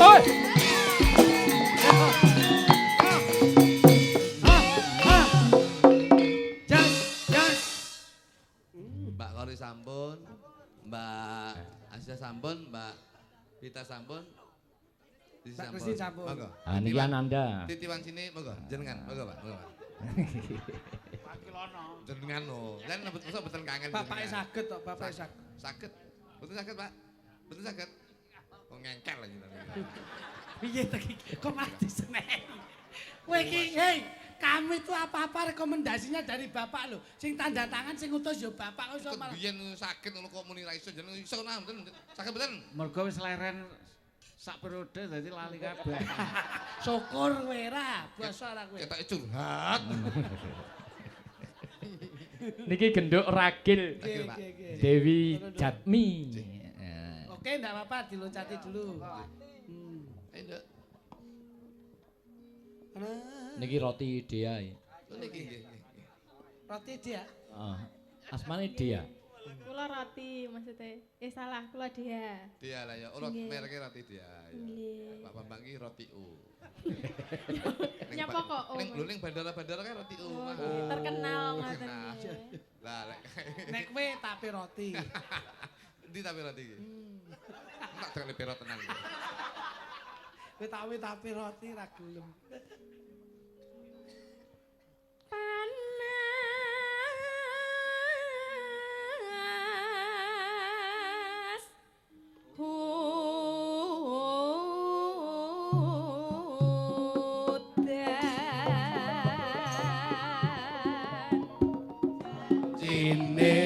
Oi! Jas, jas. Mbak Kori sampun, Mbak Asia sampun, Mbak Vita sampun. Disi Mbak Christine sampun. Monggo. Ah niki Anda. Titiwan sini monggo, jenengan. Monggo, Pak. Monggo, Pak. Jenengan no. Kan masa mboten kangen Bapake jenengan. saged tok, bapake saged. Saged. Mboten saged, Pak. Mboten saged. Kok ngengkel lagi tadi. Piye ta iki? Kok mati seneng. Kowe iki, hei, kami itu apa-apa rekomendasinya dari Bapak lho. Sing tanda tangan sing utus ya Bapak kok iso Kok malah. biyen saged ngono kok muni ra iso jeneng iso nah mboten saged mboten. Mergo wis leren sak periode dadi lali kabeh. Syukur kowe ra, basa ra kowe. Ketoke curhat. Niki genduk ragil Oke, Pak. oke, oke. Dewi Jatmi. Oke, enggak apa-apa diloncati dulu. Ayo, Nduk. Niki roti Dea. Oh, niki nggih. Roti dia. Asmane Dea. Kula roti maksudnya. Salah, kula dia. Dia lah ya, urut Nggih. mereknya roti dia. Ya. Nggih. Pak Bambang ki roti U. Nyapa kok O? Ning lho ning bandara-bandara kan roti U. Oh, Mas. nggih, terkenal ngoten Terkenal. nggih. Lah lek Nek kowe tapi roti. ndi tapi roti iki? Tak dengan pero tenang. Kowe tapi roti ra gelem. Panas hutan Cine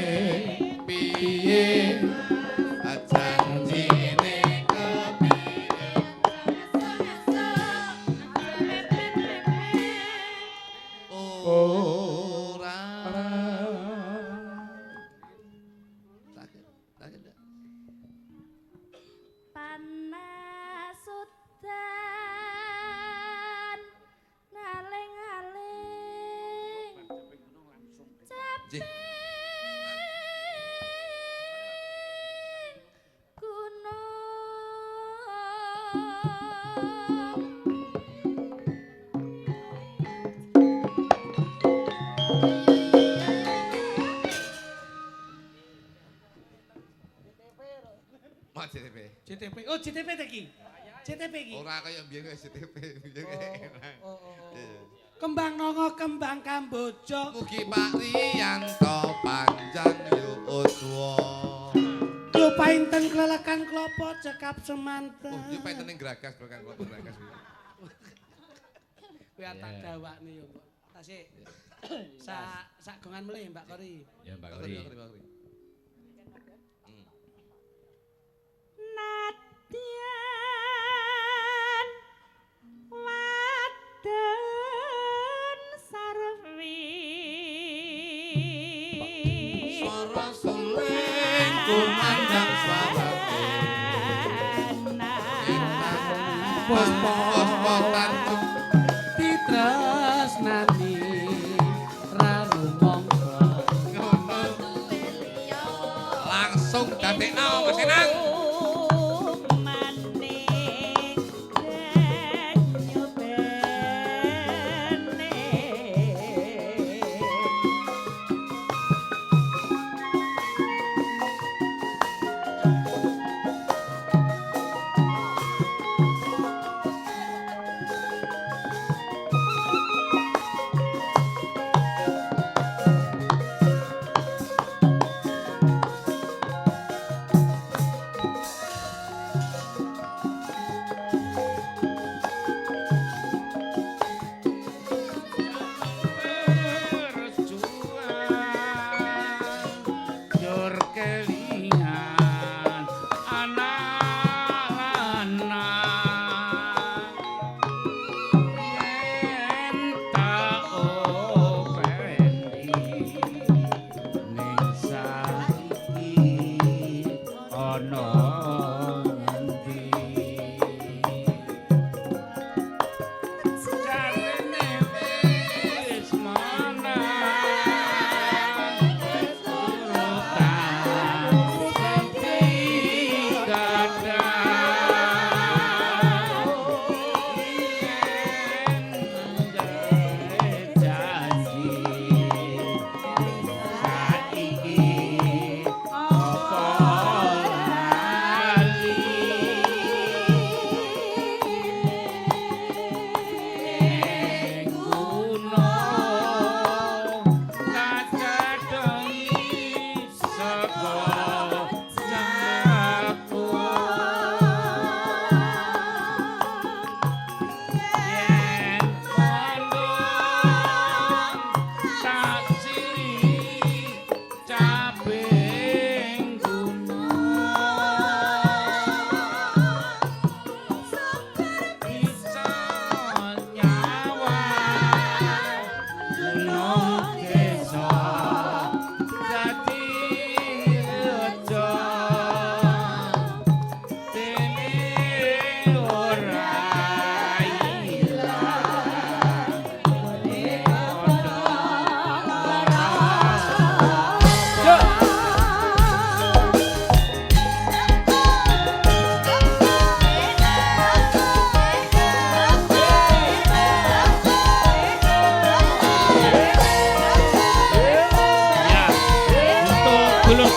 piye ajan cine kepiye ora sakit sakit ndak panas udan ngaling-aling Jih. gunung Mas CTP. JTP. Oh, JTP ta iki. JTP iki. Ora kaya biyen kaya CTP. Biyen enak. Iya. Kembang nongo kembang kamboja. Mugi Pak Riyanto panjang yu uswa. Yo painten klelekan klopo cekap semanten. Oh, yo paiten ning Gragas, bukan kok Gragas. Kowe tak dawakne yo, Mbak. Tasik. Sak gongan melih Mbak Kori. Ya Mbak Bakri, Kori. bakri, bakri. Nadyan Waden Sarwi Suara suling kumandang suara pos-pos tanjung Ditresnani ranumangsa. ngono langsung dadekno Mas Enang.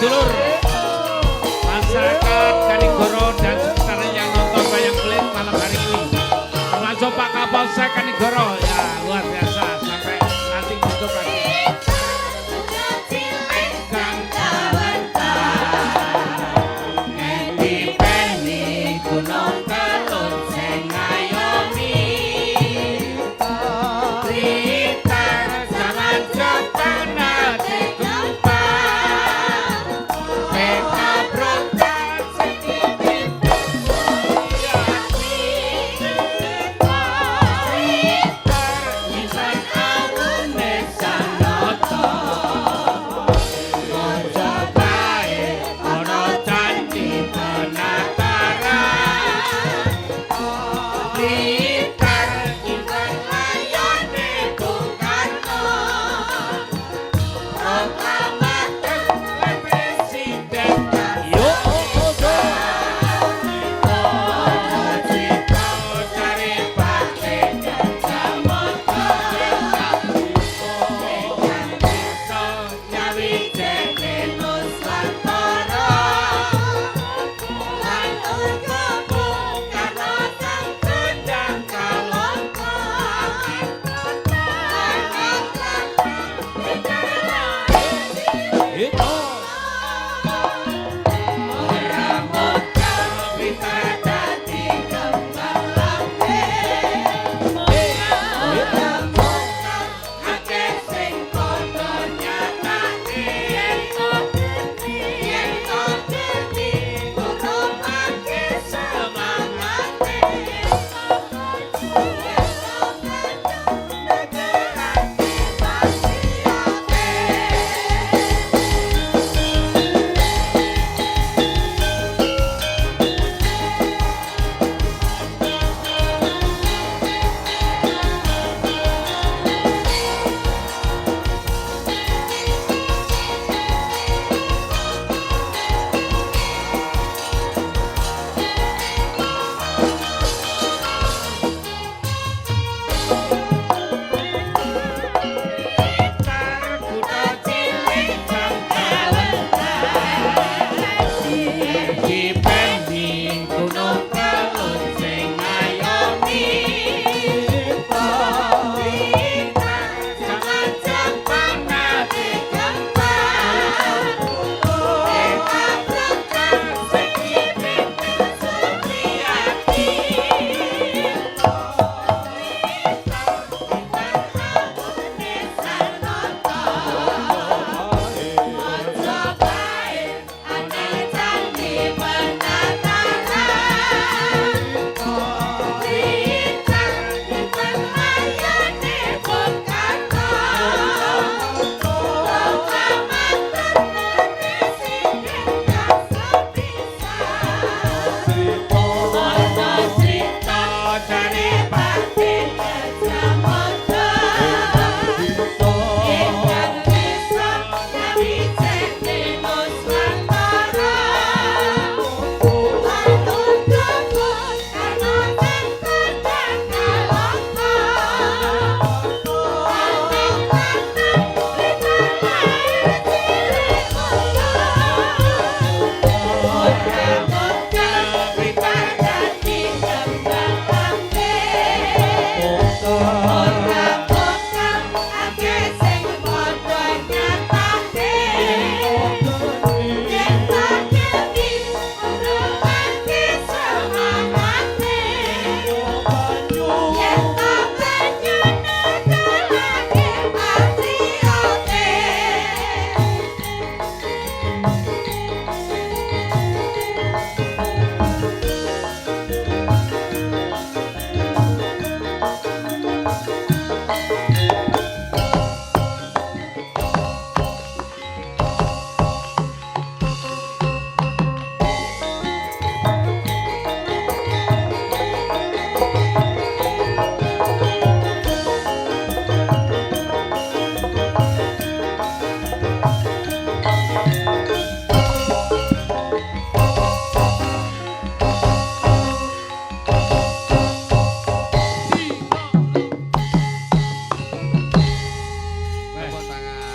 sedulur masyarakat Kanigoro dan sekitarnya yang nonton wayang kulit malam hari ini. Termasuk Pak Kapolsek Kanigoro, ya luar biasa sampai nanti tutup lagi.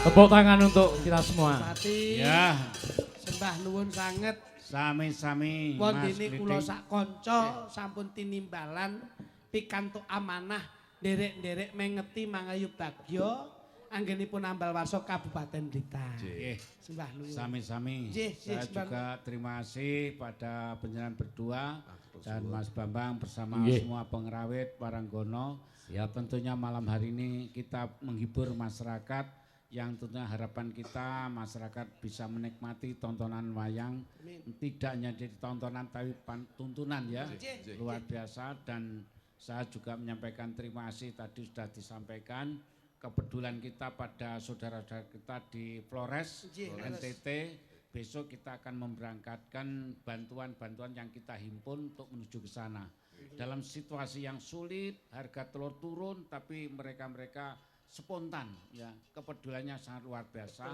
Tepuk tangan untuk kita semua. Pati. Ya, Sembah nuwun sanget. Sami-sami Mas Wondene kula Klitik. sak kanca sampun tinimbalan pikantuk amanah nderek-nderek mengeti mangayu bagya anggenipun ambal warsa Kabupaten Blitar. Nggih. Sembah nuwun. Sami-sami. Nggih, Saya sembah juga terima kasih pada penjenengan berdua dan Mas Bambang bersama Nggih. semua pengrawit Paranggono. Ya tentunya malam hari ini kita menghibur masyarakat yang tentunya harapan kita masyarakat bisa menikmati tontonan wayang tidak hanya jadi tontonan tapi tuntunan ya luar biasa dan saya juga menyampaikan terima kasih tadi sudah disampaikan kepedulian kita pada saudara-saudara kita di Flores, NTT. Besok kita akan memberangkatkan bantuan-bantuan yang kita himpun untuk menuju ke sana. Dalam situasi yang sulit, harga telur turun, tapi mereka-mereka spontan, ya kepeduliannya sangat luar biasa.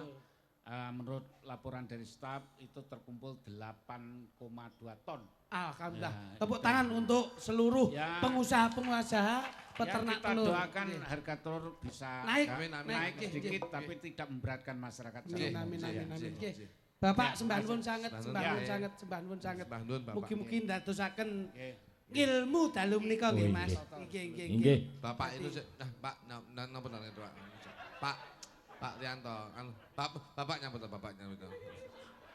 Menurut laporan dari staf itu terkumpul 8,2 ton. Alhamdulillah. Ya, Tepuk itu. tangan untuk seluruh Ya. pengusaha-pengusaha peternak Ya, kita telur. doakan Nggih. harga telur bisa Naik. Amin, amin. naik Nggih, sedikit nggih. tapi tidak memberatkan masyarakat. Amin, secara amin, umum. amin, Ya. amin. Nggih. Bapak Ya, sembah nuwun sanget, sembah sembah nuwun. nuwun Ya, sanget, sembah nuwun sanget. Sembah nuwun, Bapak. Mugi-mugi ndadosaken Nggih. ilmu dalu menika nggih, Oh, Mas. nggih. Nggih, nggih, Inggih. Bapak itu Pak napa nang Pak Pak Rianto, Bapak nyambut Bapak nyambut.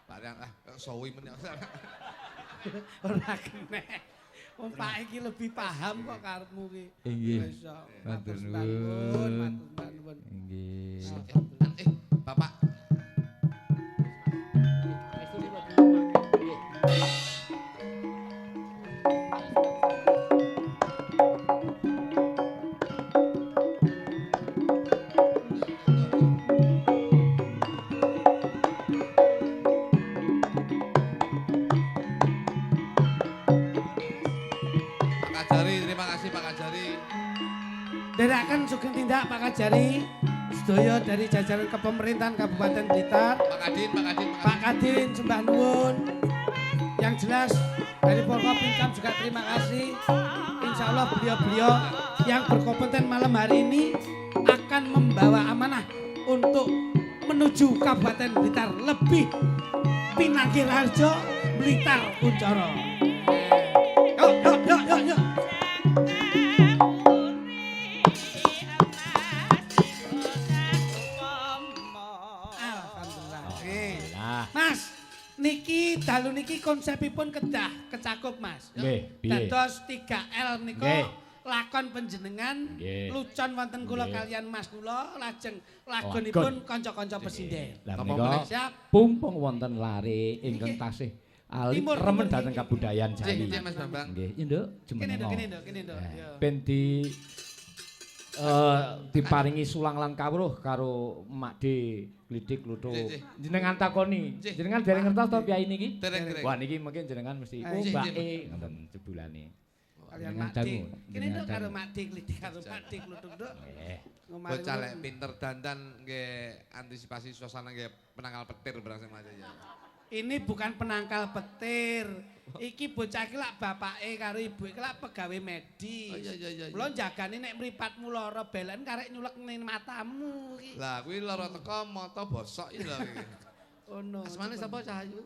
Pak Rianto sowi men. Ora kena. Wong Pak iki lebih paham kok karepmu ki. Inggih. Wis, kok. Matur Sembah nuwun. matur sembah nuwun. Inggih. Bapak Pak Kajari, terima kasih Pak Kajari. Dherekaken sugeng tindak Pak Kajari. Sedaya dari jajaran kepemerintahan Kabupaten Blitar. Pak Kadin, Pak Kadin, Pak Kadin sembah nuwun. Yang jelas dari Forkopimkam juga terima kasih. Insya Allah beliau-beliau yang berkompeten malam hari ini akan membawa amanah untuk menuju Kabupaten Blitar lebih Pinangki Harjo, Blitar Kuncoro. Yuk, yuk, yuk, yuk, yuk. Alhamdulillah. Alhamdulillah. Mas, niki dalu niki konsepipun kedah kecakup Mas. Nggih, piye? Dados 3L nika Nggih. lakon panjenengan Nggih. lucon wonten kula Nggih. kalian Mas kula lajeng lagonipun kanca-kanca presiden. Lah Apa menika meneh? Siap. pumpung wonten lare ingkang Nggih. tasih alit Timur, remen timur, dhateng nggih. kabudayan Cek, Jawi. cek Mas Bambang. Nggih, iya Nduk, Kene jumeneng. Nduk, kene Nduk, kene Nduk. Eh, Yo. Ben diparingi sulang lan kawruh karo Makde Glidik Kluthuk. Cek, cek. Jenengan takoni, Cek. jenengan dereng ngertos to piyai niki? Dereng-dereng. Wah niki mungkin jenengan mesti Cek, oh cek. mbake ngoten jebulane. Kalian Jenengan Makdi. dangu, Kene jenengan Nduk karo dangu. Makdi Glidik karo Makdi Kluthuk Nduk. Nggih. Ngomari Bocah lek nuwun. pinter dandan nggih antisipasi suasana nggih penangkal petir barang sing macam ya. Ini bukan penangkal petir. Iki bocah iki lak bapake karo ibu iki lak pegawe medis. Oh, iya, iya, iya, iya. Kula jagani nek mripatmu lara belen karek nyulek ning matamu iki. Lah kuwi lara teko mata bosok iki lho iki. Oh no. Asmane sapa Cahayu?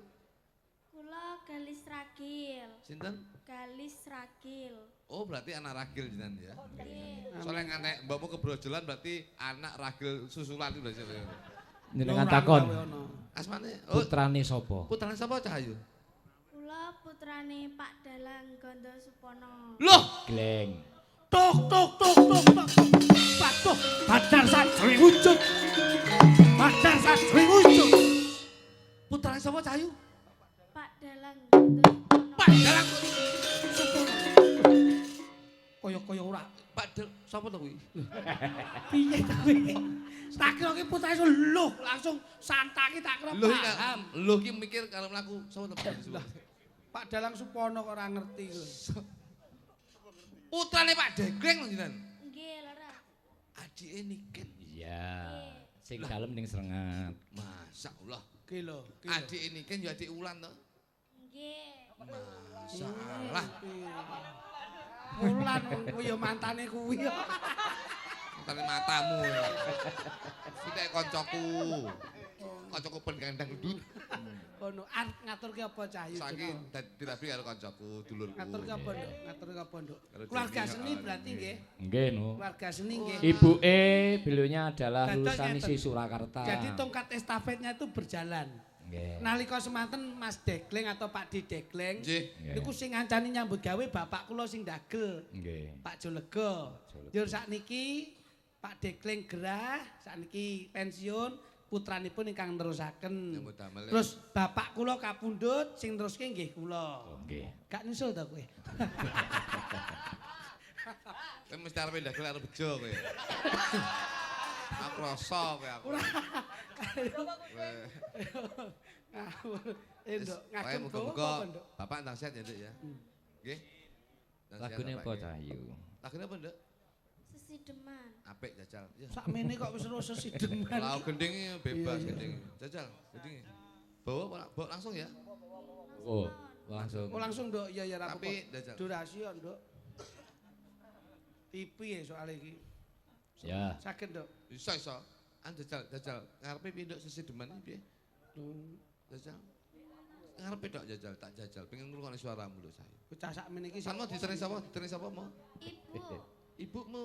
Kula Galis Ragil. Sinten? Galis Ragil. Oh berarti anak ragil jenengan ya. Nggih. Soalnya nganek mbakmu kebrojolan berarti anak ragil susulan itu berarti. Jenengan Ora takon. gawe ono. Asmane oh Putrane sapa? putrane sapa Cahayu? Kula putrane Pak Dalang Gondo Supono. Loh, Gleng. Tuk tuk tuk tuk tuk. Patuh, Badar Sastri wujud. Badar Sastri wujud. putrane sapa Cahayu? Pak Dalang Gondo Supono. Pak Dalang. Kaya-kaya ora. Pak Del sapa to kuwi? Piye ta kuwi? Tak kira ki putrane lho langsung santaki tak kira Lho iki paham. lho iki mikir karo mlaku sapa to? Pak Dalang Supono kok ora ngerti lho. Putrane Pak Degreng lho jenengan. Nggih, Lora. Adike Niken. Iya. Sing dalem ning Srengat. Masyaallah. Ki lho, ki lho. Adike Niken ya adik Wulan to. Nggih. Masyaallah. Wulan kuwi ya mantane kuwi. Tane matamu. Sithik koncoku. Koncoku ben kandang ndut. ngono. Arep ngaturke apa Cahyu? Saiki dadi rabi karo kancaku, dulurku. Ngaturke apa, Nduk? Ngaturke apa, Nduk? Karo Keluarga Jenny, seni berarti nggih. Nggih no. Keluarga seni nggih. Ibuke beliaunya adalah Dados lulusan ngeten. isi Surakarta. Jadi tongkat estafetnya itu berjalan. Nggih. Nalika semanten Mas Degleng atau Pak Di Degleng, Nggih. niku sing ngancani nyambut gawe bapak kula sing dagel, Nggih. Pak Jolega. Jolega. Njur sakniki Pak Degleng gerah, sakniki pensiun, putranipun ingkang nerusaken. Nyambut damel. Terus bapak kula kapundhut, sing neruske nggih kula. Nggih. Gak nyusul ta kowe? Kowe mesti arep ndagel karo bejo kowe. Aku rasa kowe aku. Ngawur. Nduk, Wae ngagem muga-muga apa, Nduk? Bapak ndang sehat ya, Nduk ya. Nggih. Ndang sehat, Lagune Bapak, apa nggih. Cahyu? Lagune apa, Nduk? Sesideman. Apik jajal. Ya. Sakmene kok wis terus sesideman. Lau gending bebas Iya, iya. gending. Jajal, gending. Bawa langsung ya. Oh, langsung. Oh langsung Nduk, ya ya ra apa-apa. Tapi jajal. Durasi yo Nduk. TV ya soal iki. Ya. Saged Nduk. Iso. Jajal. Ngarepe piye Nduk sesideman iki piye? Jajal. Ngarepe tok jajal, tak jajal. Pengen ngrungokne suaramu lho saya. Bocah sakmene iki Sama ditereng sapa? Ditereng sapa mau? Ibu. Ibumu.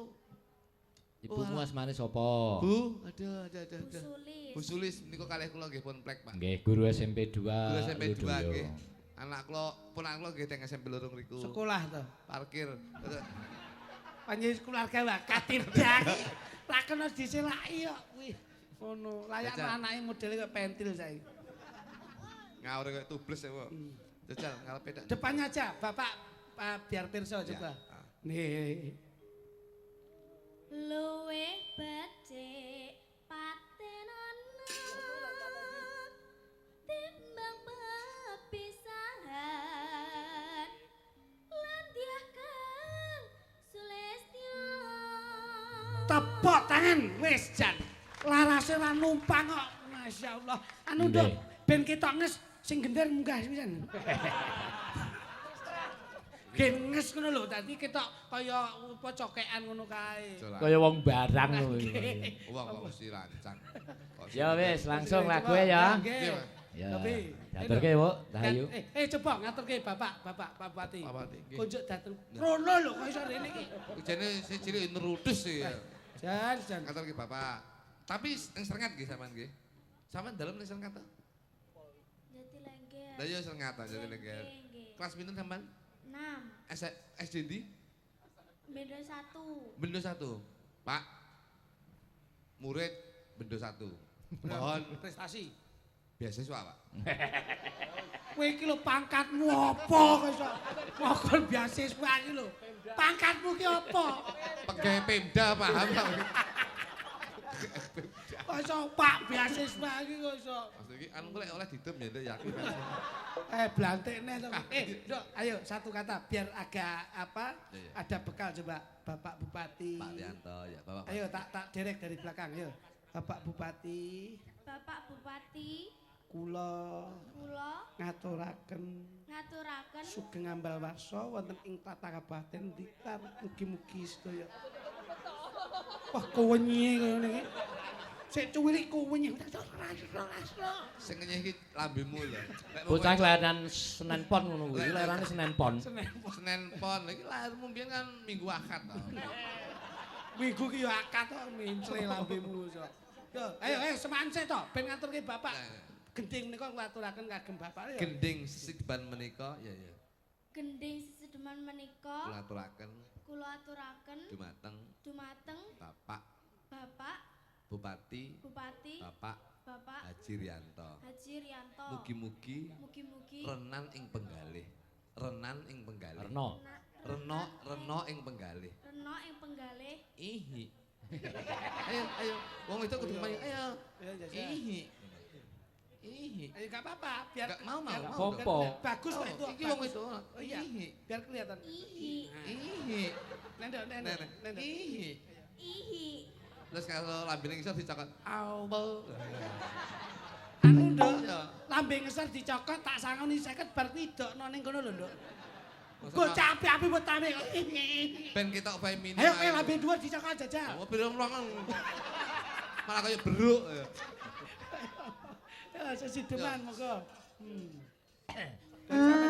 Ibumu alah. asmane sapa? Bu, ada. Bu Sulis. Bu Sulis niku kalih kula nggih pun plek, Pak. Nggih, guru SMP 2. Guru SMP 2 Ludoyo. nggih. Anak kula, ponak kula nggih teng SMP loro ngriku. sekolah to. Parkir. Panjenengan keluarga bakat tindak. Ra kena diselaki kok kuwi. Ngono, layak Jajal. anake modele kok pentil saiki. Ngawur kaya tubles ya, Bu. Jajal ngarepe dak. Depannya aja, Bapak biar pirsa coba. Ah. Nih. Luwe becik patenana timbang pepisahan lan diahkan Sulistyo. Tepuk tangan wis jan. Larase ora numpang kok. Masyaallah. Anu Nduk, Nggih. ben ketok nges sing gender munggah pisan. Genges ngono lho, dadi ketok kaya apa cokekan ngono kae. Kaya wong barang lho. Wong kok mesti rancang. Ya wis, langsung lagu ya. Nggih. Ya. Tapi Diaturke, Bu, Dahayu. coba ngaturke Bapak Pak Bupati. Pak Bupati, nggih. Kunjuk dateng. Rono lho kok iso rene iki. Jane si cilik nerudus ya. Jan. Ngatur ki Bapak. Tapi yang serengat nggih sampean nggih. Sampean dalem ning serengat ta? Jati Lengger. Lah ya serengat jadi lengger. Nggih. Kelas pinten sampean? 6. SD ndi? Beda 1. Bendo 1. Pak. Murid Bendo 1. Mohon Prestasi. beasiswa, Pak. Kowe iki lho pangkatmu apa kok iso ngokon beasiswa iki lho. Pangkatmu ki apa? Pegawai Pemda paham Pak. Kok iso Pak beasiswa iki kok iso. Maksud iki anu oleh didem ya Nduk, yakin. Blantekne to. Nduk, ayo satu kata biar agak apa? Iya. Ada bekal coba Bapak Bupati. Pak Rianto ya, Bapak. Ayo tak derek dari belakang ayo. Bapak Bupati, Bapak Bupati kula kula ngaturaken ngaturaken sugeng ambal warsa wonten ing tata kabupaten Blitar mugi-mugi sedaya. Wah kewenyi kaya ngene iki. Sik cuwilik kewenyi. Sing ngenyih iki lambemu lho. Nek Bocah kelahiran Senen Pon ngono kuwi, lairane Senen Pon. Senin Pon iki lahirmu mbiyen kan Minggu Ahad to. Minggu ki yo akad kok mincle lambemu iso. Yo, ayo semaan sik to ben ngaturke Bapak. Gending menika ngaturaken kagem Bapak ya. Gending sisiban menika ya ya. gending sesedeman menika Kula aturaken kula aturaken dumateng dumateng Bapak Bapak Bupati Bupati Bapak Bapak Haji Rianto. Haji Rianto. Mugi-mugi Mugi-mugi renan ing penggalih. Renan ing penggalih. Reno. Reno ing penggalih. Reno ing penggalih. Ihi. Ayo. Wong itu kudu main. Ayo. Ihi. Ihi. Ayo gak apa-apa, biar Gak mau. Gak apa-apa. bagus kok itu. Iki wong itu. Oh iya, Ihi. biar kelihatan. Ihi. Ihi. Nendok. Ihi. Ihi. Terus kalau lambene iso dicokot. Aubo. Anu nduk, Iya. lambe ngeser dicokot tak sangoni 50 bar kuwi idokno ning kono lho nduk. Maksudnya, Bocah api-api wetane. ben ketok bae mini. Ayo lambe dhuwur dicokot jajal. Oh, belum longan. Malah kayak beruk. Ya sesideman monggo. Luwih bersih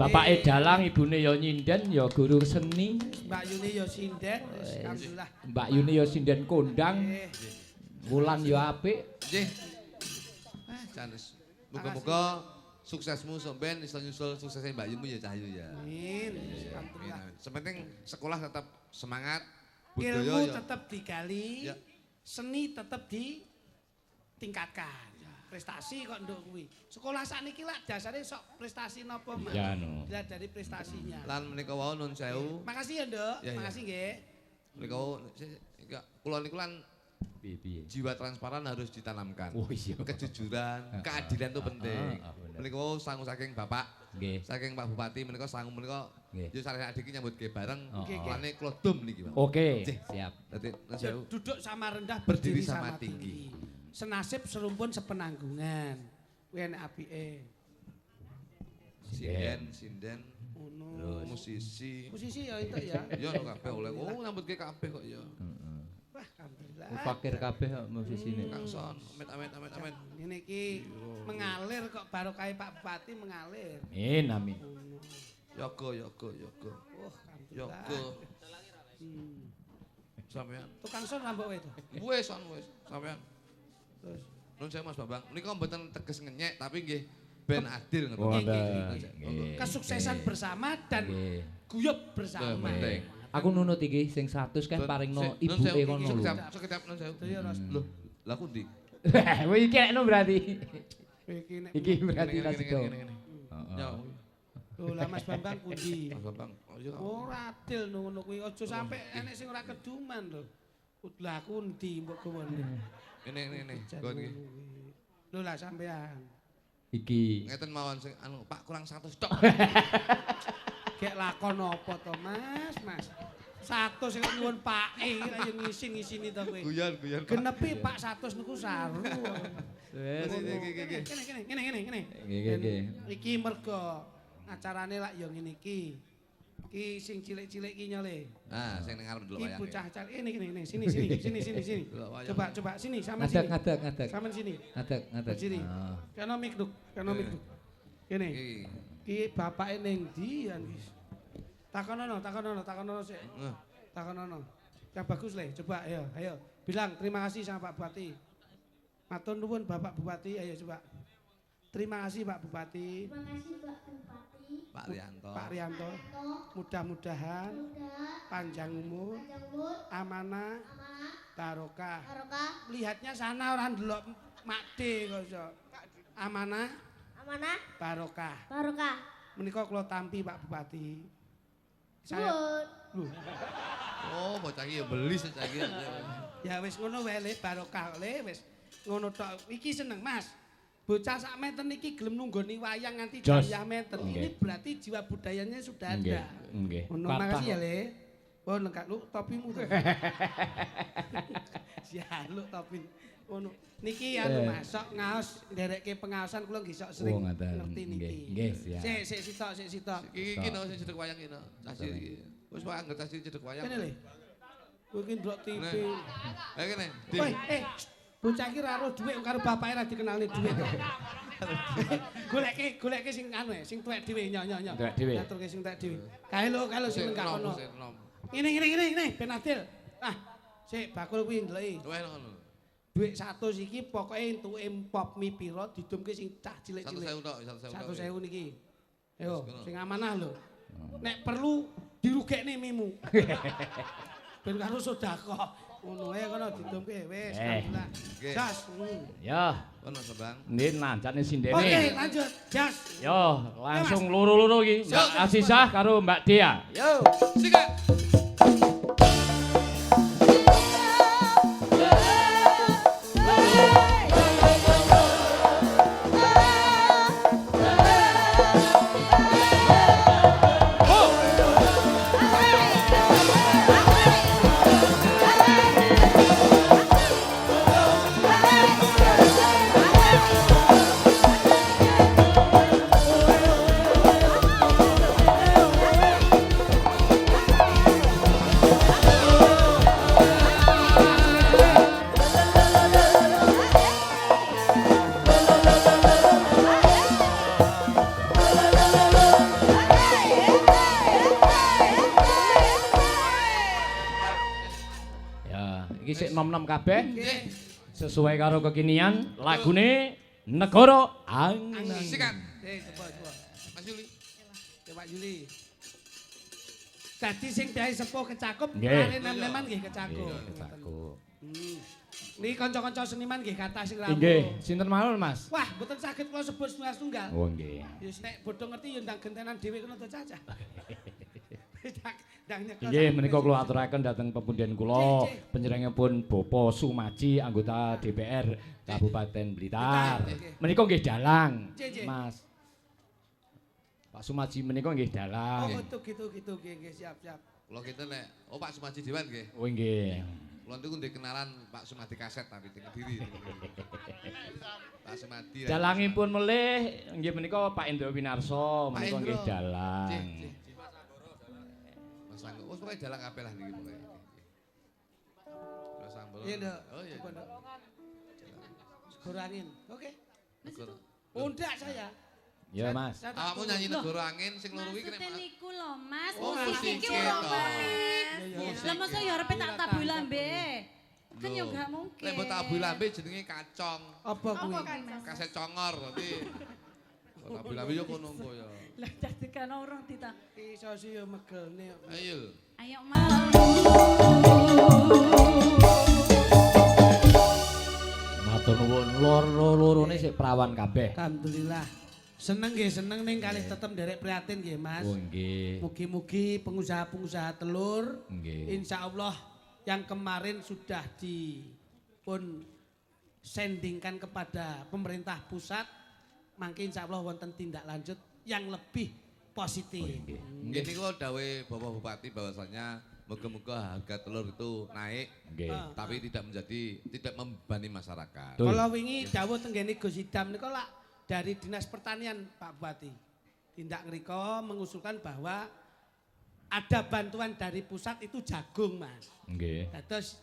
Bapake dalang, ibune ya nyinden, ya guru seni. Mbak Yuni ya sinden, wis alhamdulillah. Mbak Yuni ya sinden kondang. Wulan ya apik. Nggih. Canes. Muga-muga suksesmu sampean iso nyusul suksesnya Mbak Yumu ya Cahyu ya. Amin. Alhamdulillah. Sepenting sekolah tetap semangat, budaya Ilmu ya. tetap digali, Ya. seni tetap ditingkatkan. Prestasi kok nduk kuwi. Sekolah sakniki lak dasare sok prestasi napa, Mas? Ya no. Dilihat dari prestasinya. Lan menika wau nun sewu. Makasih ya, Nduk. Ya, ya. Makasih nggih. Menika wau kula niku lan Piye-piye. jiwa transparan harus ditanamkan. Oh iya. Kejujuran, keadilan itu penting. bener. Menika wau sangu saking Bapak, Nggih. saking Pak Bupati menika sangu menika Nggih. yo sareng adik nyambut ge bareng. Nggih, nggih. Lane kula dum niki, Pak. Oke, Nggih. siap. Dadi nun sewu. Duduk sama rendah, Berdiri berdiri sama sama tinggi. tinggi. Senasib serumpun sepenanggungan. Kuwi enek apike. Sinden, Ngono. musisi. Musisi ya itu ya. Ya ono kabeh oleh. Oh, nyambut ge kabeh kok ya. Wah, alhamdulillah. Fakir kabeh musisine. Kang Son, amit. Ini ki mengalir kok barokah Pak Bupati mengalir. Amin, amin. Yogo. Oh, alhamdulillah. Yogo. Sampean. Tukang son rambut itu. Wis sampean. Terus Nun saya Mas Bambang, menika mboten teges ngenyek tapi nggih ben adil ngoten. Wonten. Nggih. kesuksesan bersama dan Nggih. guyub bersama. Penting. Aku nunut iki sing 100 kan paringno ibuke kono lho. Sekedap nun saya. Itu ya Ros. Loh, lah aku ndi? Wih iki ekno berarti. Iki nek Iki berarti Ngene, ra ngene, sido. ngene, ngene. Ya, lho lah Mas Bambang pundi? Mas Bambang. Oh iya. Ora adil ngono kuwi aja sampe enek sing ora keduman lho. Lah aku ndi mbok gowone. Ini. Gon iki. Lho lah sampean. Iki. Ngeten mawon sing anu Pak kurang 100 tok. Gek lakon apa to Mas? Mas. 100 sing nyuwun pake ra yo ngisi-ngisini to kowe. Guyon. Pak. Genepi Pak 100 niku saru. Wes. Iki. Ngene. Nggih. Iki mergo acarane lak yo ngene iki. Iki sing cilik-cilik iki nyole. Ah, sing ning arep delok Iki wayang. bocah cilik ini sini. Delok wayang. Coba sini sama sini. Ngadeg. Sama sini. Ngadeg. Berdiri. Ah. Kena mic duk. Kene. Iki. Iki bapake ning ndi ya wis. Takonono sik. Takonono. Yang bagus le, coba ayo. Bilang terima kasih sama Pak Bupati. Matur nuwun Bapak Bupati, ayo coba. Terima kasih Pak Bupati. Terima kasih Pak Bupati. Pak Rianto. Pak Rianto. Mudah-mudahan panjang umur, amanah, barokah. Lihatnya sana orang delok makde kok iso. Amanah, barokah. Menika kula tampi Pak Bupati. Saya Oh, bocah iki ya beli secah iki. ya wis ngono wae le barokah le wis ngono tok. Iki seneng Mas. Bocah sak meten iki gelem nunggoni wayang nganti Jos. jam meten. Ini Nggih. berarti jiwa budayanya sudah ada. Nggih. Ngono makasih ya le. Oh lengkap lu topimu tuh. Sialuk topi. Ngono. Niki anu Mas, sok ngaos nderekke pengaosan kula nggih sok sering Oh, ngaten. ngerti niki. Nggih, siap. Sik sitok. Iki no sing cedek wayang iki no. Cacil iki. Wis wae anggere cacil cedek wayang. Kene le. Kowe iki ndelok TV. Kene. Woi, bocah iki ra ro dhuwit karo bapake ra dikenalne dhuwit. Goleke sing anu sing tuwek dhewe nyo. Tuwek dhewe. Aturke sing tuwek dhewe. Kae lho sing enggak ono. Ngene ben adil. Ah, sik bakul kuwi ndeloki. Wes ngono. Dhuwit 100 iki pokoke entuke pop mie pira didumke sing cah cilik-cilik. 100.000 tok, 100.000. 100.000 niki. Ayo, sing amanah lho. Nek perlu dirugekne mimu. Ben karo sedekah. Ngono ae kono didumke wis alhamdulillah. Jas. Ya, Kono Bang. ndin nancane sindene. Oke, lanjut. Jas. Yo, langsung loro-loro iki. Mbak Asisah karo Mbak Dea. Yo. Sikat. Hey! Iki sik nom-nom kabeh. Nggih. Sesuai karo kekinian lagune Negara Angin. Sikat. Coba. Mas Yuli. Ya Pak Yuli. Dadi sing biahe sepuh kecakup, Nggih. lare nem-neman nggih kecakup. Kecakup. Niki kanca-kanca seniman nggih kathah sing rawuh. Nggih, sinten mawon Mas? Wah, mboten saged kula sebut setunggal. Oh nggih. Ya nek bodho ngerti ya ndang gentenan dhewe kena to cacah. Ndang nyekel. Nggih, menika kula aturaken dhateng pepunden kula Cek. panjenenganipun Bapak Sumaji anggota DPR Kabupaten Blitar. Nggih. Menika nggih dalang, Cek. Mas. Pak Sumaji menika nggih Oh, dalang. gitu nggih siap. Kula kita nek Pak Sumaji Dewan nggih. Oh nggih. Kula niku ndek kenalan Pak Sumadi Kaset tapi teng Kediri. Pak Sumadi. Dalangipun melih nggih menika Pak Indro Winarso Pak menika Indro. nggih dalang. Mas Anggo. Wes pokoke dalang kabeh lah niki pokoke. Mas Ambro. Iya, Nduk. Oh iya. Coba, Nduk. Segoro angin. Oke. Negara. Undak saya. Ya Mas. Saya tak Awakmu tunggu. nyanyi Negara Angin sing loro iki Maksudnya kena. niku lho Mas, Oh, musik musik iki gitu. ora unik. Iya. Lah masa ya arepe tak tabuh lambe. Kan ya Loh. gak mungkin. Lek mbok tabuh lambe jenenge kacong. Apa kuwi? Kaset congor berarti. Mbok tabuh lambe yo kono engko ya. Lah dadi kan orang dita. Iso sih yo megelne. Ayo. Ayo Mas. Matur nuwun loro-lorone sik prawan kabeh. Alhamdulillah. Seneng ning kalih tetep nderek prihatin nggih Mas. Oh nggih. Mugi-mugi pengusaha-pengusaha telur Nggih. insyaallah yang kemarin sudah dipun sendingkan kepada pemerintah pusat mangke insyaallah wonten tindak lanjut yang lebih positif. Nggih niku dawuh Bapak Bupati bahwasanya moga-moga harga telur itu naik Nggih. tapi tidak membebani masyarakat. Betul. Kalau wingi dawuh tenggene Gus Idam niku lak dari Dinas Pertanian Pak Bupati. Tindak ngriko mengusulkan bahwa ada bantuan dari pusat itu jagung, Mas. Nggih. Terus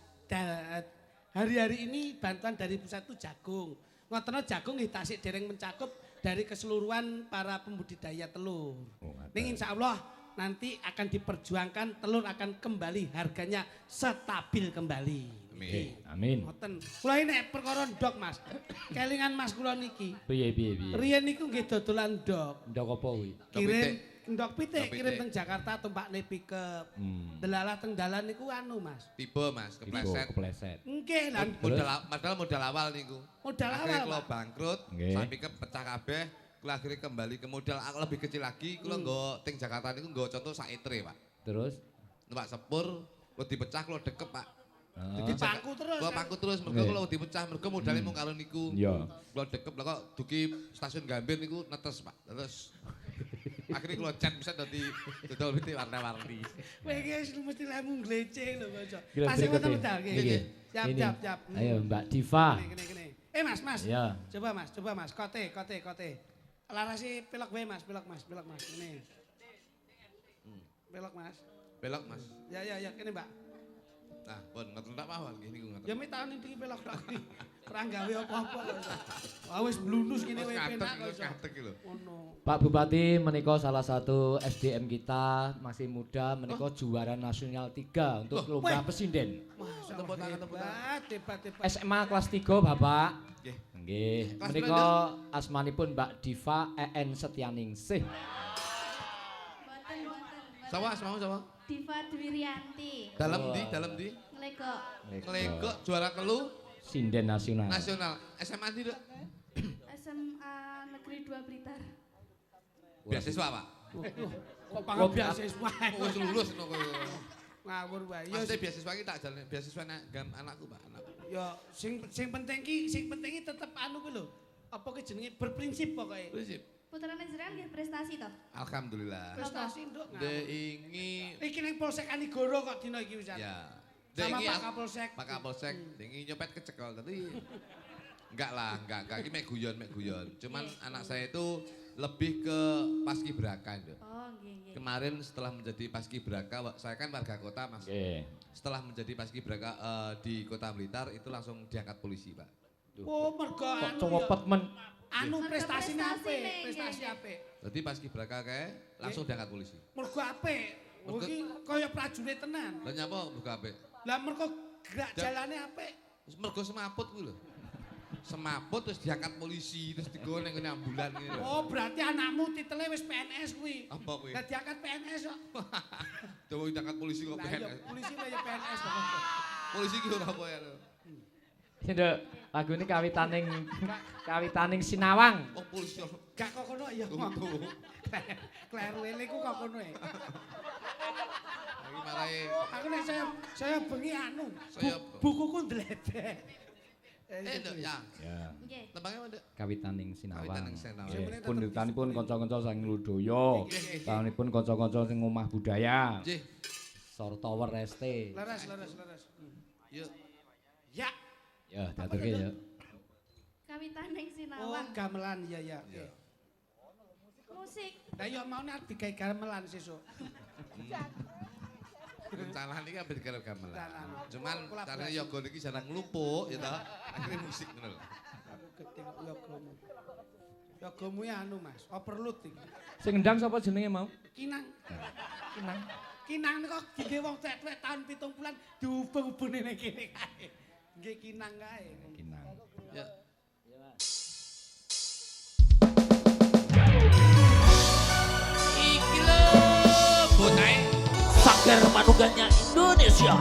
hari-hari ini bantuan dari pusat itu jagung. Ngoten jagung nggih tasik dereng mencakup dari keseluruhan para pembudidaya telur. Oh, ngaten. Ning insyaallah nanti akan diperjuangkan telur akan kembali harganya stabil kembali. Amin. Amin. Ngoten. Kula ini nek perkara ndok, Mas. Kelingan Mas kula niki. Piye. Riyen niku nggih dodolan ndok. Ndok apa kuwi? Kirim ndok pitik Ndok pitik. kirim teng Jakarta tumpakne pickup. Delalah teng dalan niku anu, Mas. Tiba Mas, kepleset. Kepleset. Nggih lan Padahal modal awal niku. modal Akhirnya awal. kalau Pak. bangkrut, Nggih. sampai ke pecah kabeh, kula akhirnya kembali ke modal lebih kecil lagi, kula nggo teng Jakarta niku nggo contoh sak etre, Pak. Terus Numpak sepur, kula dipecah kula dekep, Pak. Jadi pangku terus. Kula kan? pangku terus mergo Nggih. kula dipecah mergo modalnya mung karo niku. Iya. Kula dekep lah kok dugi stasiun Gambir niku netes, Pak. Terus akhirnya kula cat bisa dadi dodol pitik warna-warni. Kowe iki wis mesti lemu glece lho, Mas. Gila, Tasik berikut wonten ini. medal nggih. Nggih. Siap, Ini. siap. Ayo Mbak Diva. Kene. Mas. Ya. Coba Mas. Kote. Larasi pelok wae Mas, pelok Mas. Ini. Pelok Mas. Belok, Mas. Ya, kene Mbak. Nah, pun ngoten tak paham nggih niku ngoten. Ya mi tahun iki pelok tok. Ora gawe apa-apa kok. Ah wis blunus kene wae penak kok. Katek iki lho. Ngono. Pak Bupati menika salah satu SDM kita masih muda menika juara nasional 3 untuk lomba weh. pesinden. Masya Tepuk tangan, tepuk tangan. Hebat. SMA kelas 3 Bapak. Nggih. Nggih. Kelas Menika asmanipun Mbak Diva EN Setyaningsih. Mboten. Sapa asmamu sapa? Diva Dwirianti. Dalam di Ngelegok. Ngelegok juara telu Sinden nasional. nasional. SMA di Dok? SMA Negeri 2 Blitar. Beasiswa, Pak. Kok pangan beasiswa. Oh, wis lulus ngono kowe. Ngawur wae. Ya Maksudnya beasiswa iki tak jalani beasiswa anakku, Pak, anakku. ya sing penting ki tetep anu kuwi lho. Apa ki jenenge berprinsip pokoke. Prinsip. Putrane jenengan nggih prestasi toh? Alhamdulillah. Prestasi nduk. De ingin Iki ning Polsek Anigoro kok dina iki wisan. ya. Sama Pak Kapolsek. Pak Kapolsek ingin nyopet kecekel tapi enggak lah, enggak iki mek guyon. Cuman anak saya itu lebih ke paskibraka, Nduk. Oh, nggih. Kemarin setelah menjadi paskibraka, saya kan warga kota, Mas. Nggih. Setelah menjadi paskibraka di Kota Blitar itu langsung diangkat polisi, Pak. Oh, mergo Kok anu cowopet men. anu Mergo prestasi prestasi apik, nih, prestasi nggih. apik. Jadi paskibraka kae langsung diangkat polisi. Mergo apik. Oh, iki kaya prajurit tenan. Lah nyapa buka apik? Lah mergo Gerak jalane apik. Wis mergo semaput kuwi lho. Semaput terus diangkat polisi terus digawa ning ambulan ngene lho. Oh, berarti anakmu titele wis PNS kuwi. Apa kuwi? Lah diangkat PNS kok. Dawa diangkat polisi kok Lah ya PNS. polisi kaya PNS kok. Polisi ki ora apa ya lho. Nduk, lagu ini kawitaning Sinawang. Oh polisi. Gak kok kono ya. Tuh. Kleru ele ku kok kono e. Iki marahe Aku nek saya bengi anu. Saya Bukuku ndledek. Nduk ya. Ya. Nggih. Tembangnya Nduk. Kawitaning Sinawang. Kawitaning Sinawang. Nggih, punditanipun kanca-kanca saking Ludaya. Tahunipun kanca-kanca sing omah budaya. Nggih. Sarta Wereste. Leres. Yuk. Ya. Ya, diaturke ya. Kawitaning Oh, Sinawang. gamelan ya. Musik. Lah yo mau nek digawe gamelan sesuk. Rencana iki ambek karo gamelan. Rencana. Cuman Kolaborasi. carane yoga niki jarang nglupuk ya toh. Akhire musik ngono lho. Aku gedeng yogamu. Yogamu ya anu Mas, overload iki. Sing ndang sapa jenenge mau? Kinang. Kinang. Kinang niku dingge wong tuwek-tuwek taun 70-an dihubung-hubungne ning kene kae. Nggih kinang kae. Kinang. Ya. Iki lho botahe Saker Manunggalnya Indonesia.